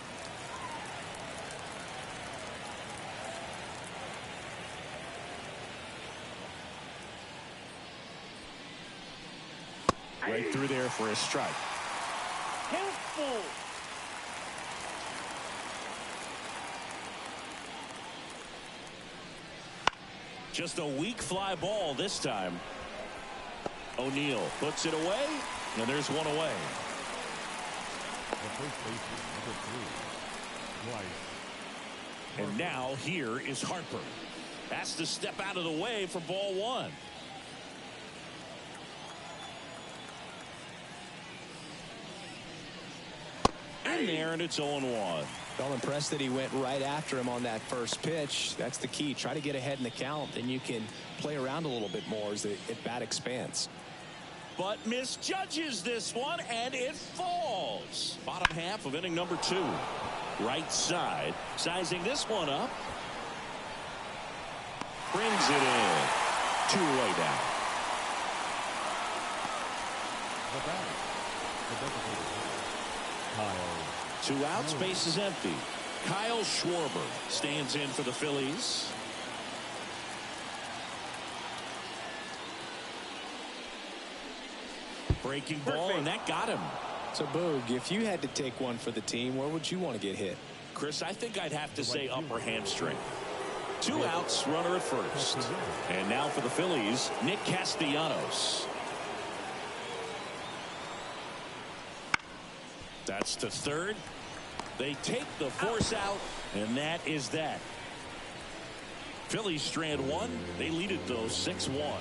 Right through there for a strike. Count full. Just a weak fly ball this time. O'Neill puts it away, and there's one away. The first baseman, number 3, Bryce. And now here is Harper. Has to step out of the way for ball one. In there, and it's 0-1. Well, impressed that he went right after him on that first pitch. That's the key. Try to get ahead in the count, then you can play around a little bit more as the at-bat expands. But misjudges this one, and it falls. Bottom half of inning number 2. Right side. Sizing this one up. Brings it in. 2 away down. The batter, the designated hitter, Kyle. 2 outs, base is empty. Kyle Schwarber stands in for the Phillies. Breaking ball, and that got him. So, Boog, if you had to take one for the team, where would you want to get hit? Chris, I think I'd have to say upper hamstring. 2 outs, runner at first. And now for the Phillies, Nick Castellanos. That's to third. They take the force out, and that is that. Phillies strand 1. They lead it, though, 6-1.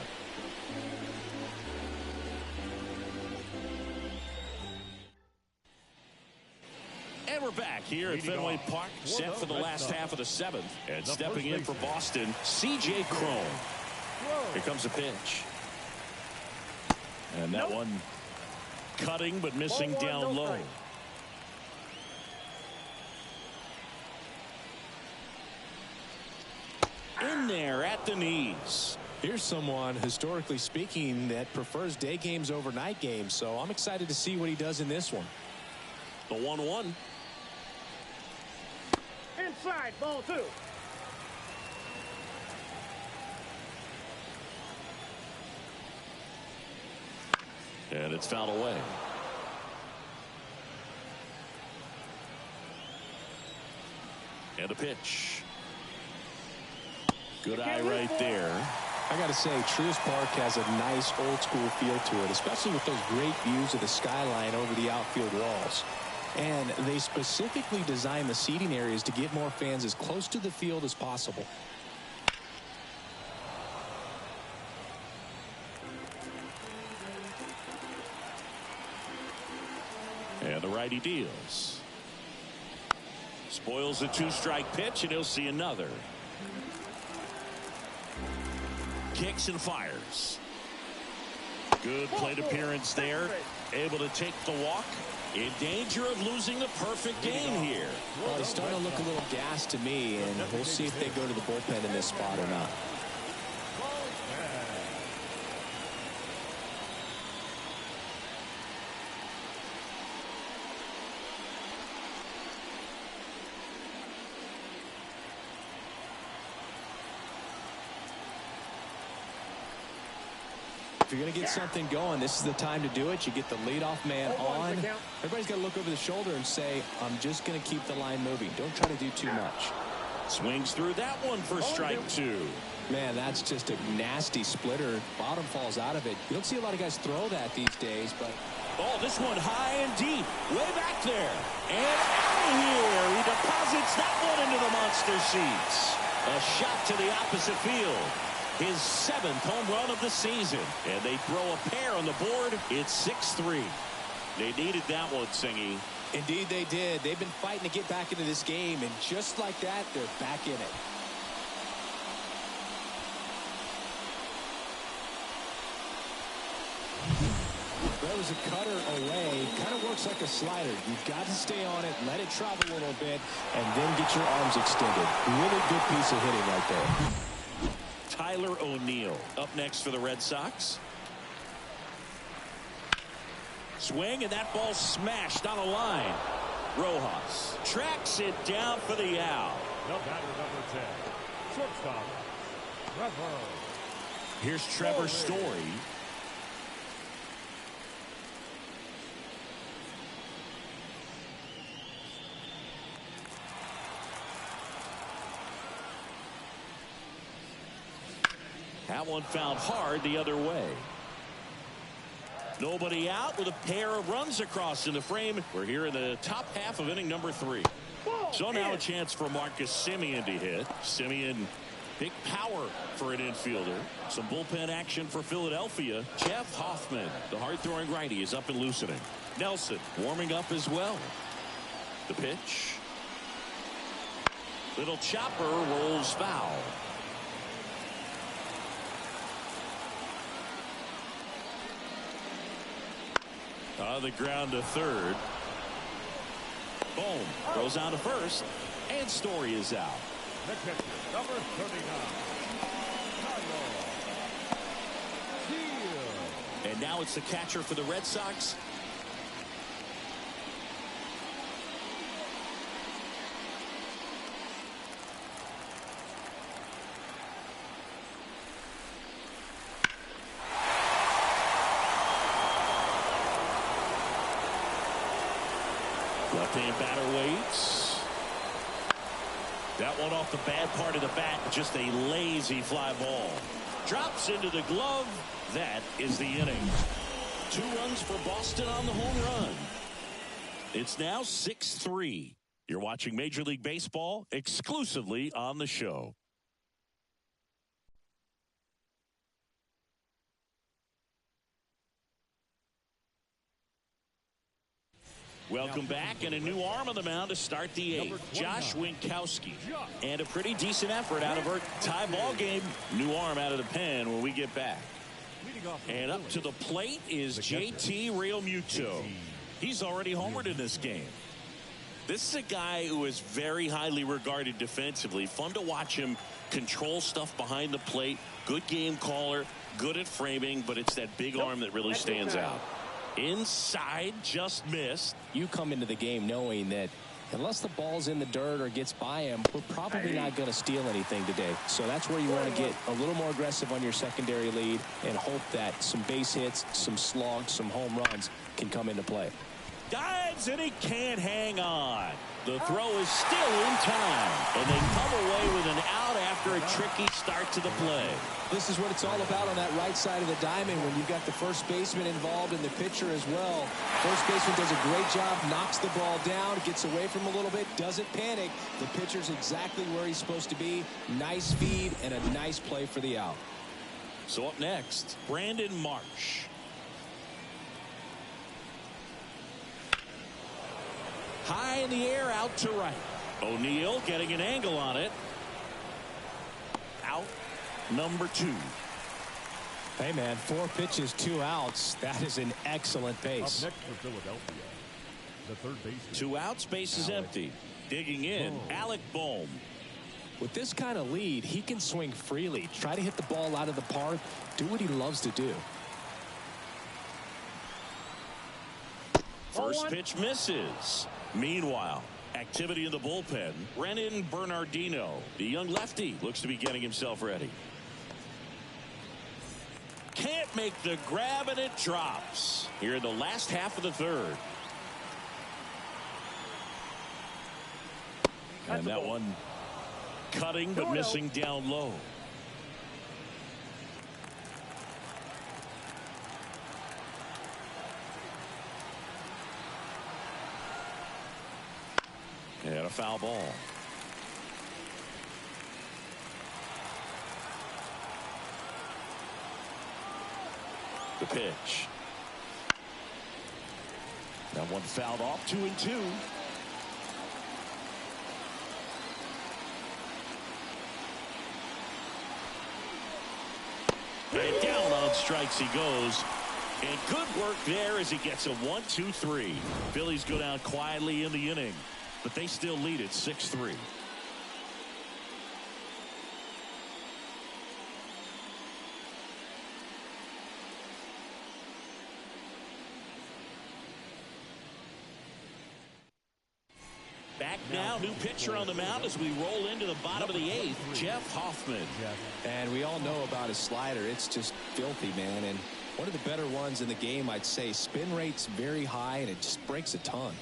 And we're back here at Fenway Park, set for the last half of the 7th. And stepping in for Boston, C.J. Cron. Here comes a pitch. And that one cutting but missing down low. In there at the knees. Here's someone, historically speaking, that prefers day games over night games. So I'm excited to see what he does in this one. The 1-1. Inside, ball 2. And it's fouled away. And a pitch. Good eye right there. I got to say, Truist Park has a nice old school feel to it, especially with those great views of the skyline over the outfield walls. And they specifically designed the seating areas to get more fans as close to the field as possible. And the righty deals. Spoils a 2-strike pitch, and he'll see another. Kicks and fires. Good plate appearance there. Able to take the walk. In danger of losing the perfect game here. Well, he's starting to look a little gassed to me, and we'll see if they go to the bullpen in this spot or not. If you're going to get something going, this is the time to do it. You get the leadoff man on. Everybody's got to look over the shoulder and say, I'm just going to keep the line moving. Don't try to do too much. Swings through that one for strike 2. Man, that's just a nasty splitter. Bottom falls out of it. You don't see a lot of guys throw that these days, but... Oh, this one high and deep. Way back there. And out of here. He deposits that one into the monster seats. A shot to the opposite field. His 7th home run of the season. And they throw a pair on the board. It's 6-3. They needed that one, Singy. Indeed they did. They've been fighting to get back into this game, and just like that, they're back in it. There was a cutter away. Kind of works like a slider. You've got to stay on it, let it travel a little bit, and then get your arms extended. Really good piece of hitting right there. Tyler O'Neill up next for the Red Sox. Swing, and that ball smashed on a line. Rojas tracks it down for the out. The batter, number 10, shortstop, Trevor. Here's Trevor Story. That one fouled hard the other way. Nobody out with a pair of runs across in the frame. We're here in the top half of inning number 3. So now a chance for Marcus Semien to hit. Semien, big power for an infielder. Some bullpen action for Philadelphia. Jeff Hoffman, the hard-throwing righty, is up and loosening. Nelson warming up as well. The pitch. Little chopper rolls foul. On the ground to third. Boom. Goes on to first. And Story is out. The catcher, number 39. And now it's the catcher for the Red Sox. Left-hand batter waits. That one off the bad part of the bat. Just a lazy fly ball. Drops into the glove. That is the inning. 2 runs for Boston on the home run. It's now 6-3. You're watching Major League Baseball exclusively on the show. Welcome back, and a new arm on the mound to start the 8th. Josh Winkowski. And a pretty decent effort out of our tie ball game. New arm out of the pen when we get back. And up to the plate is JT Realmuto. He's already homered in this game. This is a guy who is very highly regarded defensively. Fun to watch him control stuff behind the plate. Good game caller, good at framing, but it's that big arm that really stands out. Inside, just missed. You come into the game knowing that unless the ball's in the dirt or gets by him, we're probably not going to steal anything today. So that's where you want to get a little more aggressive on your secondary lead and hope that some base hits, some slugs, some home runs can come into play. Dives, and he can't hang on. The throw is still in time, and they come away with an out after a tricky start to the play. This is what it's all about on that right side of the diamond when you've got the first baseman involved and the pitcher as well. First baseman does a great job, knocks the ball down, gets away from him a little bit, doesn't panic. The pitcher's exactly where he's supposed to be. Nice feed and a nice play for the out. So up next, Brandon Marsh. High in the air, out to right. O'Neill getting an angle on it. Out number 2. Hey, man, 4 pitches, 2 outs. That is an excellent pace. Up next for Philadelphia, the third baseman. 2 outs, base is empty. Digging in, Alec Bohm. With this kind of lead, he can swing freely. Try to hit the ball out of the park. Do what he loves to do. First pitch misses. Meanwhile, activity in the bullpen. Brennan Bernardino, the young lefty, looks to be getting himself ready. Can't make the grab, and it drops here in the last half of the 3rd. And that one cutting but missing down low. And a foul ball. The pitch. That one fouled off, 2-2. And down on strikes he goes. And good work there as he gets a 1-2-3. Phillies go down quietly in the inning, but they still lead it 6-3. Back now, new pitcher on the mound as we roll into the bottom of the 8th, Jeff Hoffman. And we all know about his slider. It's just filthy, man. And one of the better ones in the game, I'd say. Spin rate's very high, and it just breaks a ton.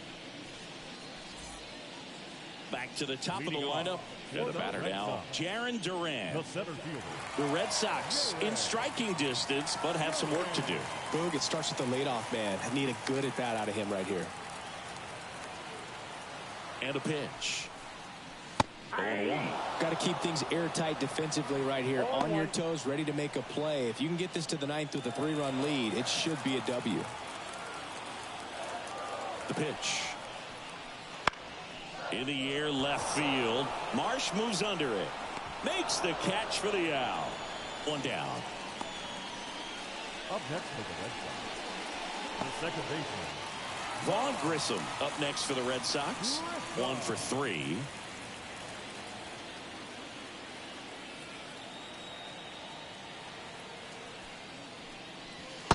back to the top of the lineup. And the batter now, Jarren Duran. The center fielder. The Red Sox in striking distance, but have some work to do. Boog, it starts with the leadoff man. I need a good at bat out of him right here. And a pitch. 0-1. Got to keep things airtight defensively right here. On your toes, ready to make a play. If you can get this to the ninth with a 3-run lead, it should be a W. The pitch. In the air, left field. Marsh moves under it. Makes the catch for the out. One down. Up next for the Red Sox, the second baseman, Vaughn Grissom up next for the Red Sox. 1 for 3.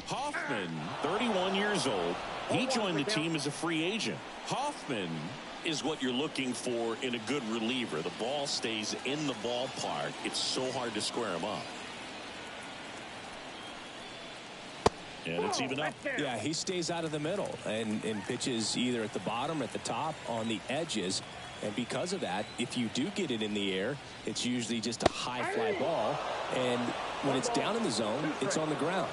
Hoffman, 31 years old. He joined the team as a free agent. Hoffman is what you're looking for in a good reliever. The ball stays in the ballpark. It's so hard to square him up. And it's even up. Yeah, he stays out of the middle and pitches either at the bottom or at the top on the edges. And because of that, if you do get it in the air, it's usually just a high fly ball. And when it's down in the zone, it's on the ground.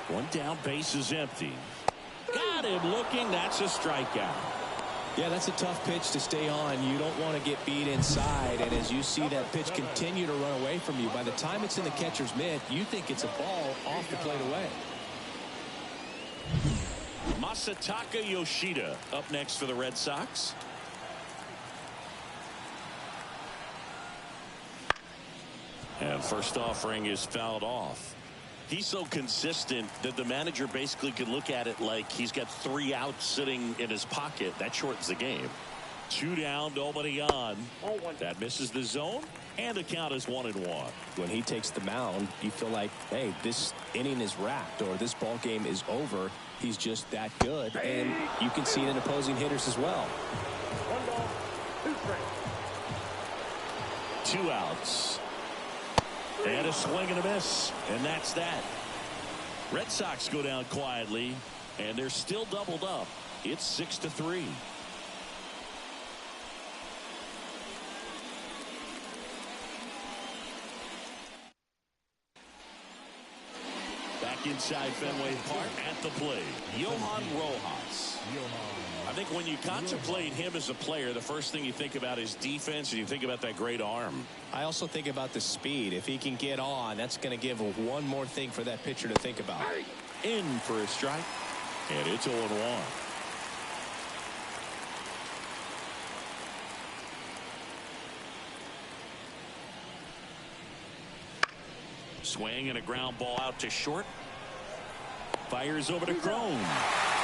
One down, base is empty. Got him looking. That's a strikeout. Yeah, that's a tough pitch to stay on. You don't want to get beat inside. And as you see that pitch continue to run away from you, by the time it's in the catcher's mitt, you think it's a ball off the plate away. Masataka Yoshida up next for the Red Sox. And first offering is fouled off. He's so consistent that the manager basically could look at it like he's got 3 outs sitting in his pocket. That shortens the game. 2 down, nobody on. That misses the zone, and the count is 1-1. When he takes the mound, you feel like, hey, this inning is wrapped or this ball game is over. He's just that good, and you can see it in opposing hitters as well. 2 outs. And a swing and a miss. And that's that. Red Sox go down quietly, and they're still doubled up. It's 6-3. Back inside Fenway Park at the plate, Johan Rojas. I think when you contemplate him as a player, the first thing you think about is defense, and you think about that great arm. I also think about the speed. If he can get on, that's going to give one more thing for that pitcher to think about. In for a strike, and it's 0-1. Swing and a ground ball out to short. Fires over to Crone.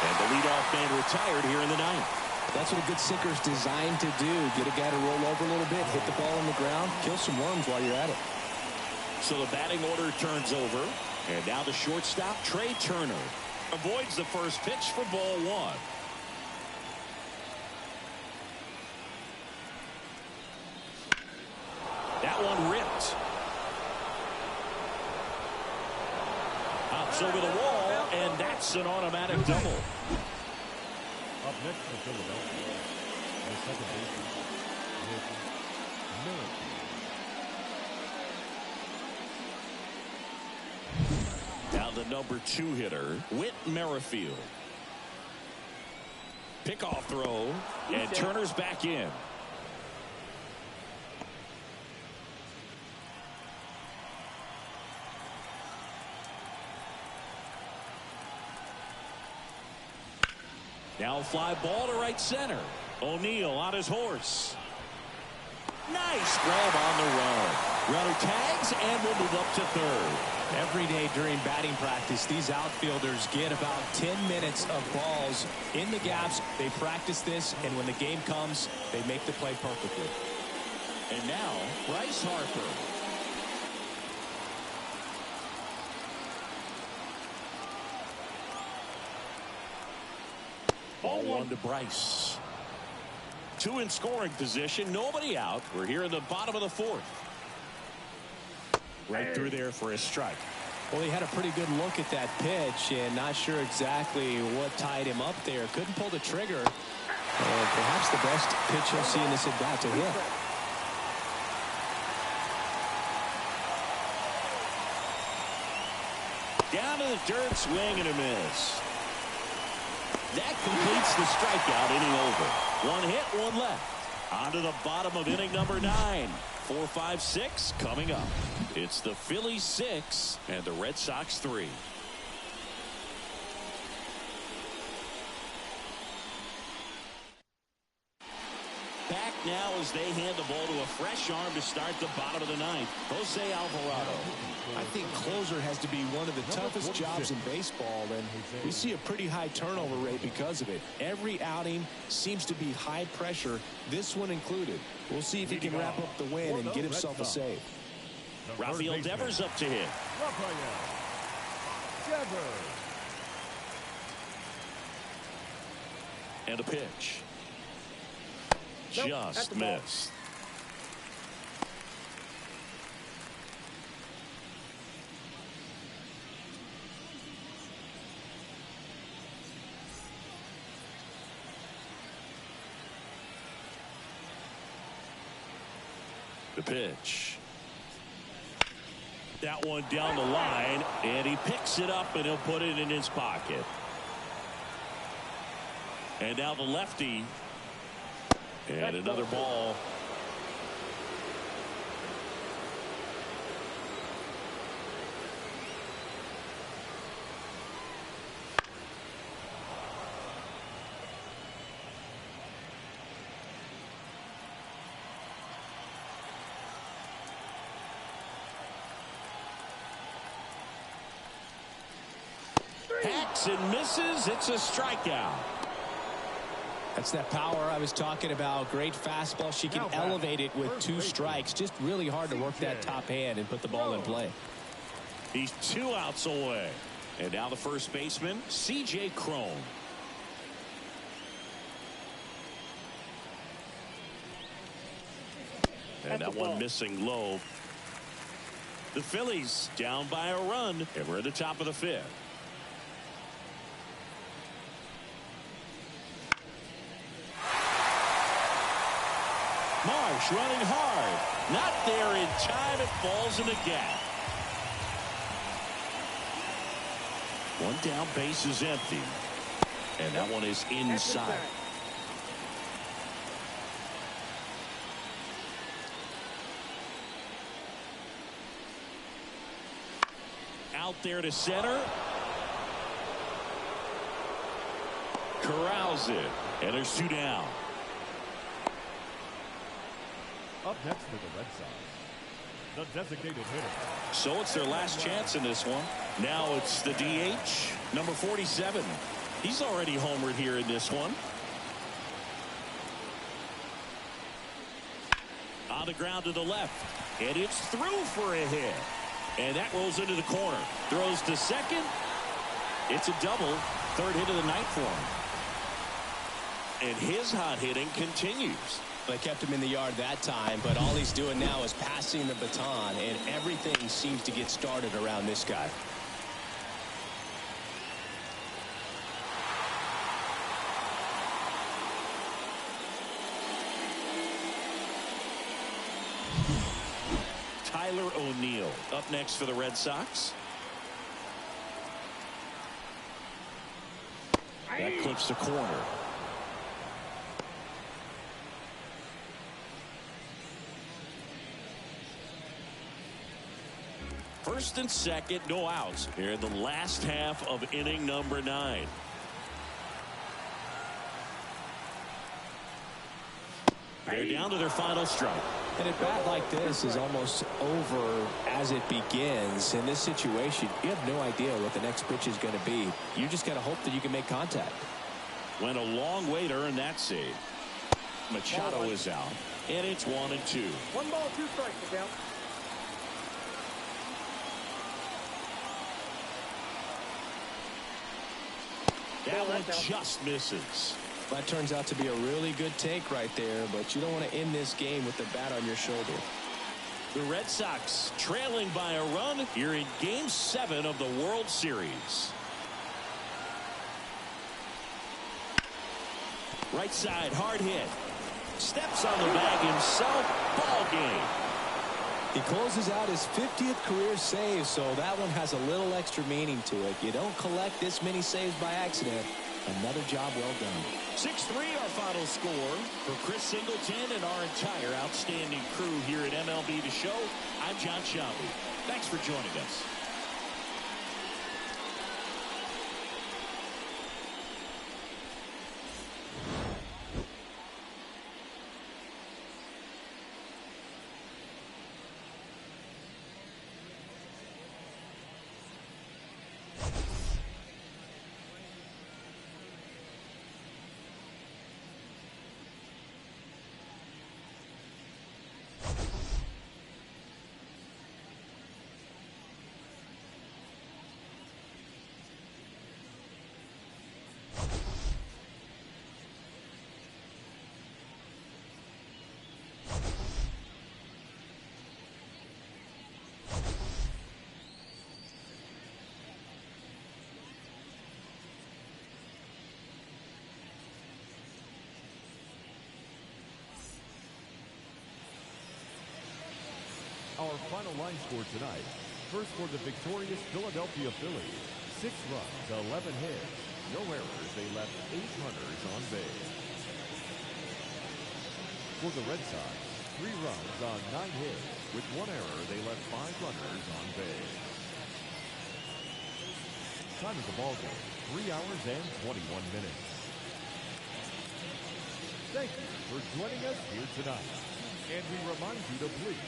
And the leadoff man retired here in the 9th. That's what a good sinker is designed to do. Get a guy to roll over a little bit, hit the ball on the ground, kill some worms while you're at it. So the batting order turns over. And now the shortstop, Trey Turner, avoids the first pitch for ball 1. That one ripped. Hops over the wall, and that's an automatic double. Up next for Philadelphia, the second baseman, Now the number 2 hitter, Whit Merrifield. Pickoff throw, and Turner's back in. Now fly ball to right center. O'Neill on his horse. Nice grab on the run. Runner tags and will move up to third. Every day during batting practice, these outfielders get about 10 minutes of balls in the gaps. They practice this, and when the game comes, they make the play perfectly. And now, Bryce Harper. Ball 1 to Bryce. 2 in scoring position. Nobody out. We're here in the bottom of the 4th. Right through there for a strike. Well, he had a pretty good look at that pitch and not sure exactly what tied him up there. Couldn't pull the trigger. And perhaps the best pitch he'll see in this at-bat to him. Down to the dirt, swing and a miss. That completes the strikeout, inning over. One hit, one left. On to the bottom of inning number 9. 4, 5, 6 coming up. It's the Phillies 6 and the Red Sox 3. Back now as they hand the ball to a fresh arm to start the bottom of the 9th. Jose Alvarado. I think closer has to be one of the toughest jobs in baseball, and we see a pretty high turnover rate because of it. Every outing seems to be high pressure, this one included. We'll see if he can wrap up the win and get himself a save. Rafael Devers up to hit. And a pitch. Just missed. The pitch. That one down the line, and he picks it up and he'll put it in his pocket. And now the lefty. And another ball. Hacks and misses. It's a strikeout. That's that power I was talking about. Great fastball. She can elevate it with 2 strikes. Just really hard to work that top hand and put the ball in play. He's 2 outs away. And now the first baseman, C.J. Cron. And that one missing low. The Phillies down by a run, and we're at the top of the 5th. Marsh running hard. Not there in time. It falls in the gap. One down, base is empty. And that one is inside. Out there to center. Corrals it. And there's 2 down. Up next for the Red Sox, the designated hitter. So it's their last chance in this one. Now it's the DH, number 47. He's already homered here in this one. On the ground to the left. And it's through for a hit. And that rolls into the corner. Throws to second. It's a double. 3rd hit of the night for him. And his hot hitting continues. They kept him in the yard that time, but all he's doing now is passing the baton, and everything seems to get started around this guy. Tyler O'Neill up next for the Red Sox. That clips the corner. First and second, no outs here in the last half of inning number 9. They're down to their final strike. And a bat like this is almost over as it begins. In this situation, you have no idea what the next pitch is going to be. You just got to hope that you can make contact. Went a long way to earn that save. Machado is out, and it's 1 and 2. 1 ball, 2 strikes, Miguel. That one just misses. That turns out to be a really good take right there, but you don't want to end this game with the bat on your shoulder. The Red Sox trailing by a run here in Game 7 of the World Series. Right side, hard hit. Steps on the bag himself. Ball game. He closes out his 50th career save, so that one has a little extra meaning to it. You don't collect this many saves by accident. Another job well done. 6-3 our final score. For Chris Singleton and our entire outstanding crew here at MLB The Show, I'm John Shelby. Thanks for joining us. Our final line score tonight. First for the victorious Philadelphia Phillies. 6 runs, 11 hits. No errors. They left 8 runners on base. For the Red Sox, 3 runs on 9 hits. With 1 error, they left 5 runners on base. Time of the ball game, 3 hours and 21 minutes. Thank you for joining us here tonight. And we remind you to please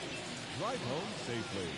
drive home safely.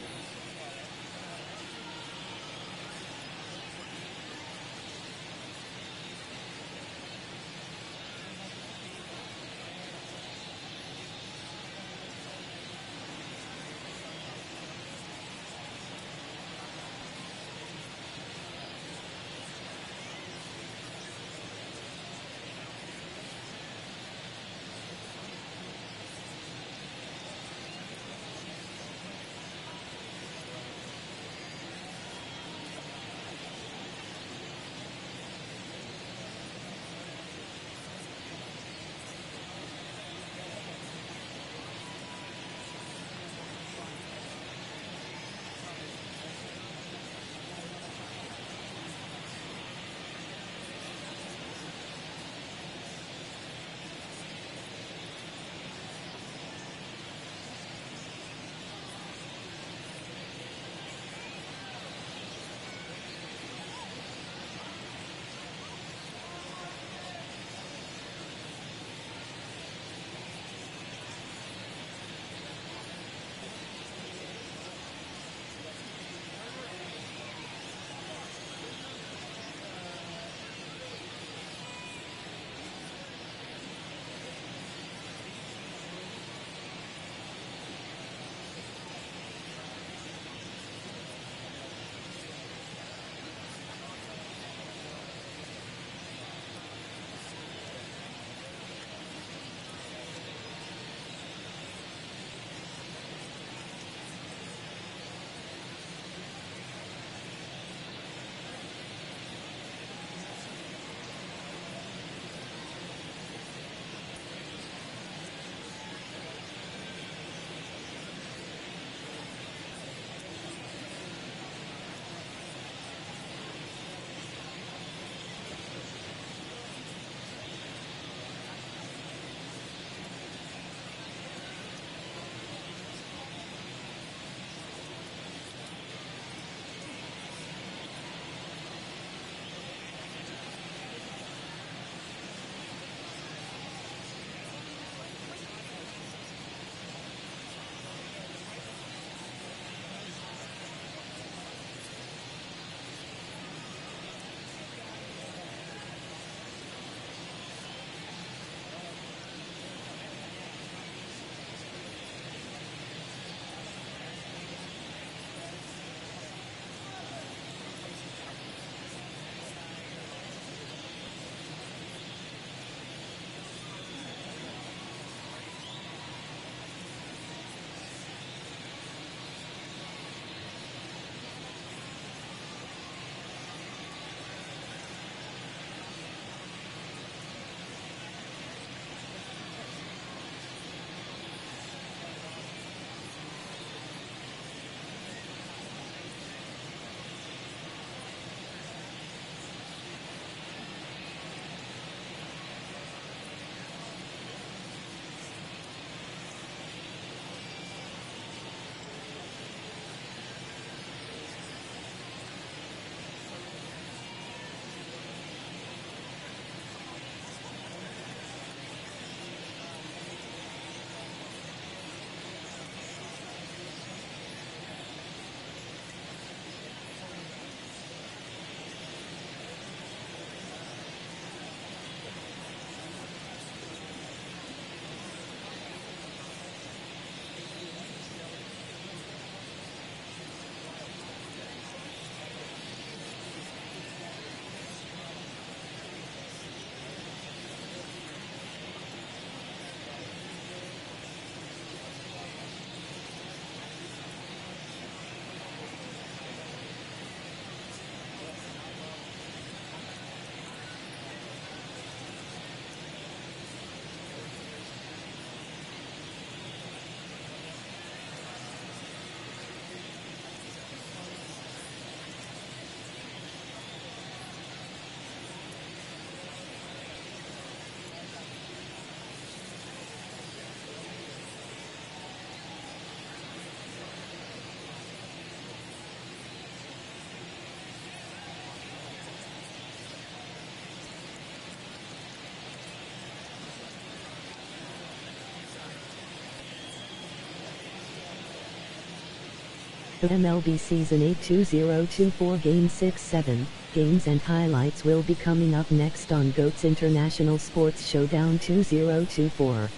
The MLB Season 8 2024 Game 6-7 games and highlights will be coming up next on GOAT's International Sports Showdown 2024.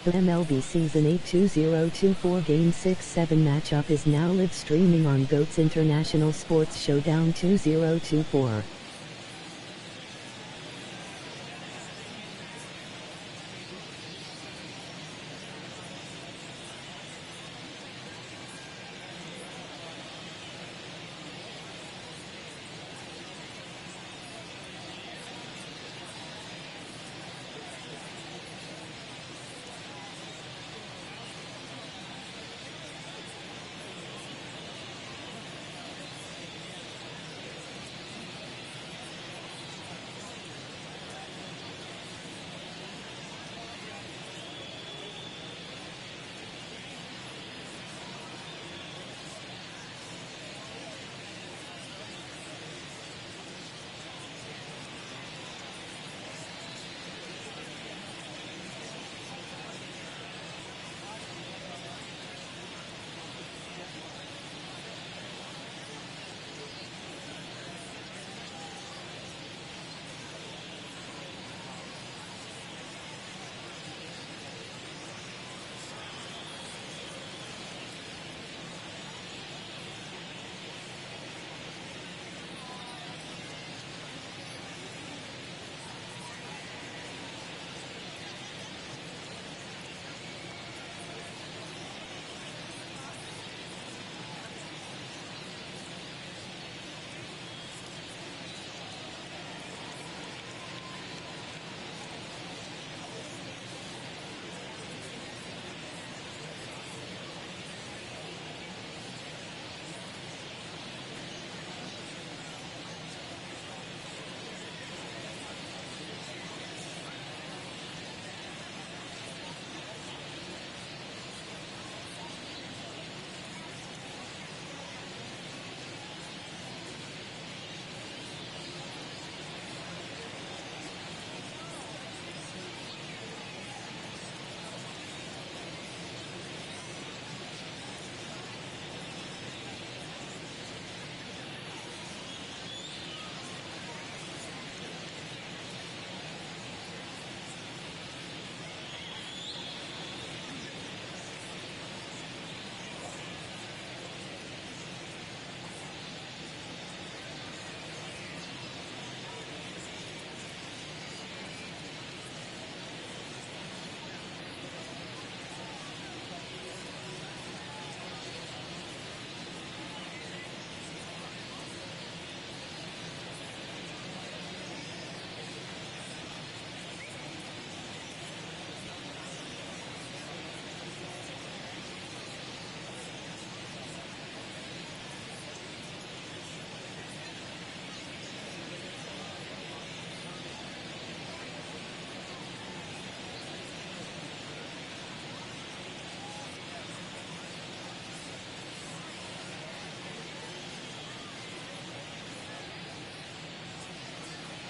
The MLB Season 8 2024 Game 6-7 matchup is now live streaming on GOAT's International Sports Showdown 2024.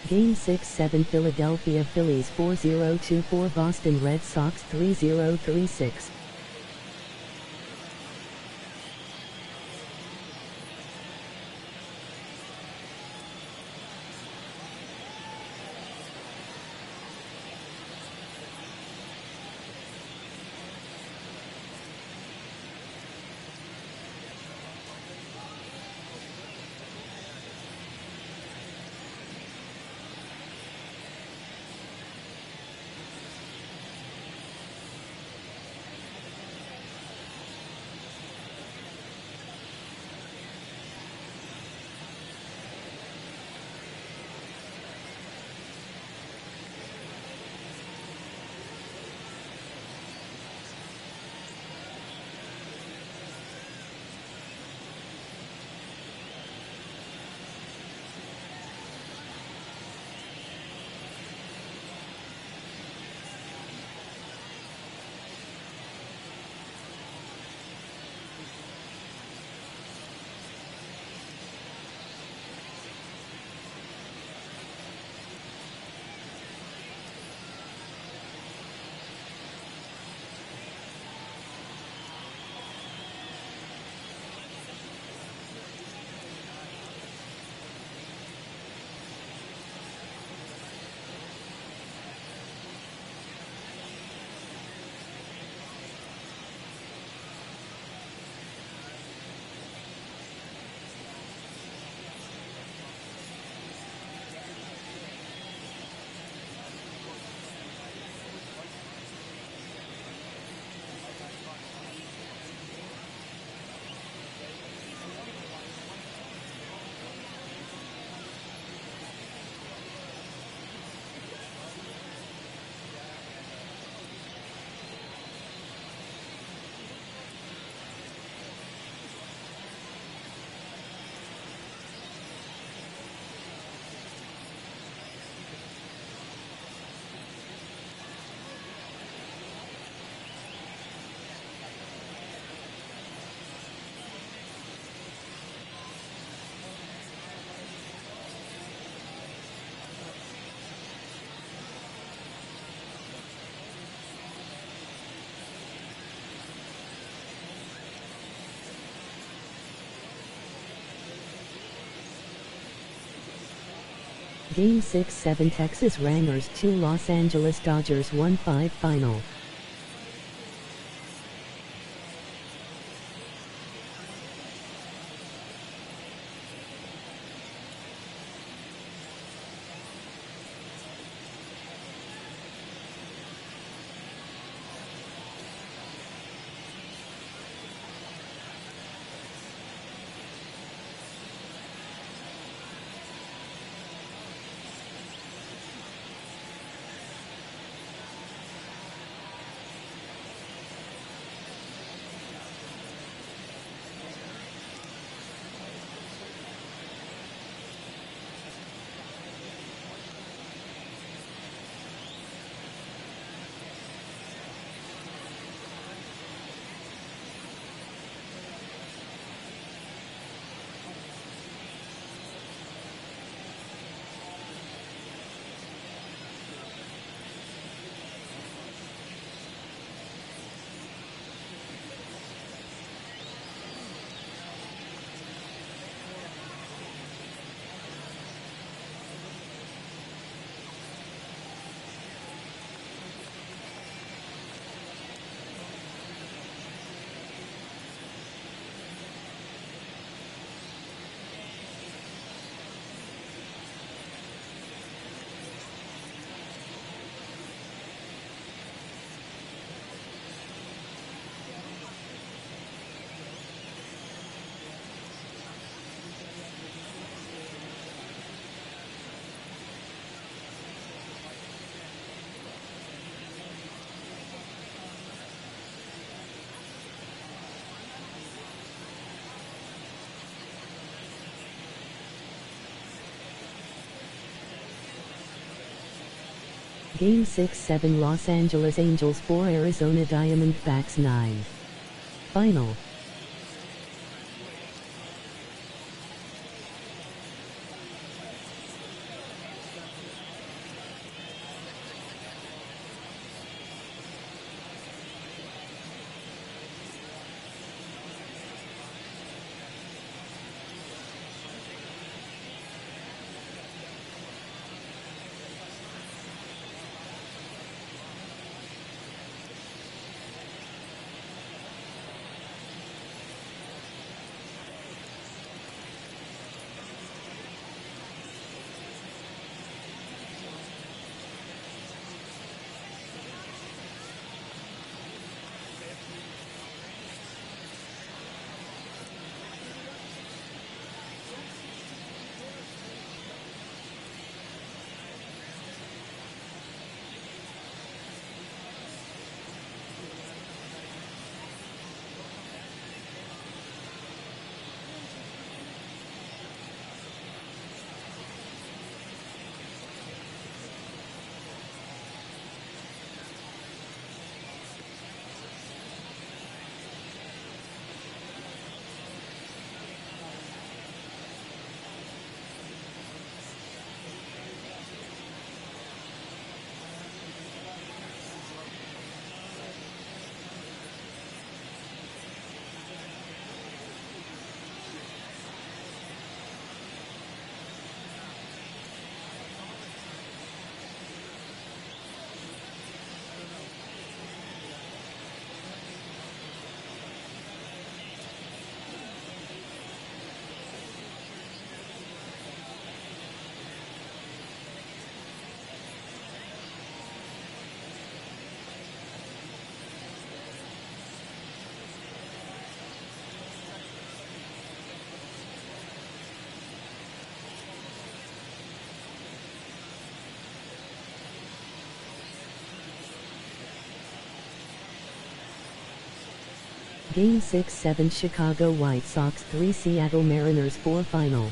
Game 6-7 Philadelphia Phillies 4-0-2-4 Boston Red Sox 3-0-3-6. Game 6-7 Texas Rangers 2 Los Angeles Dodgers 1-5 final. Game 6-7 Los Angeles Angels 4 Arizona Diamondbacks 9. Final. Game 6-7 Chicago White Sox 3 Seattle Mariners 4 final.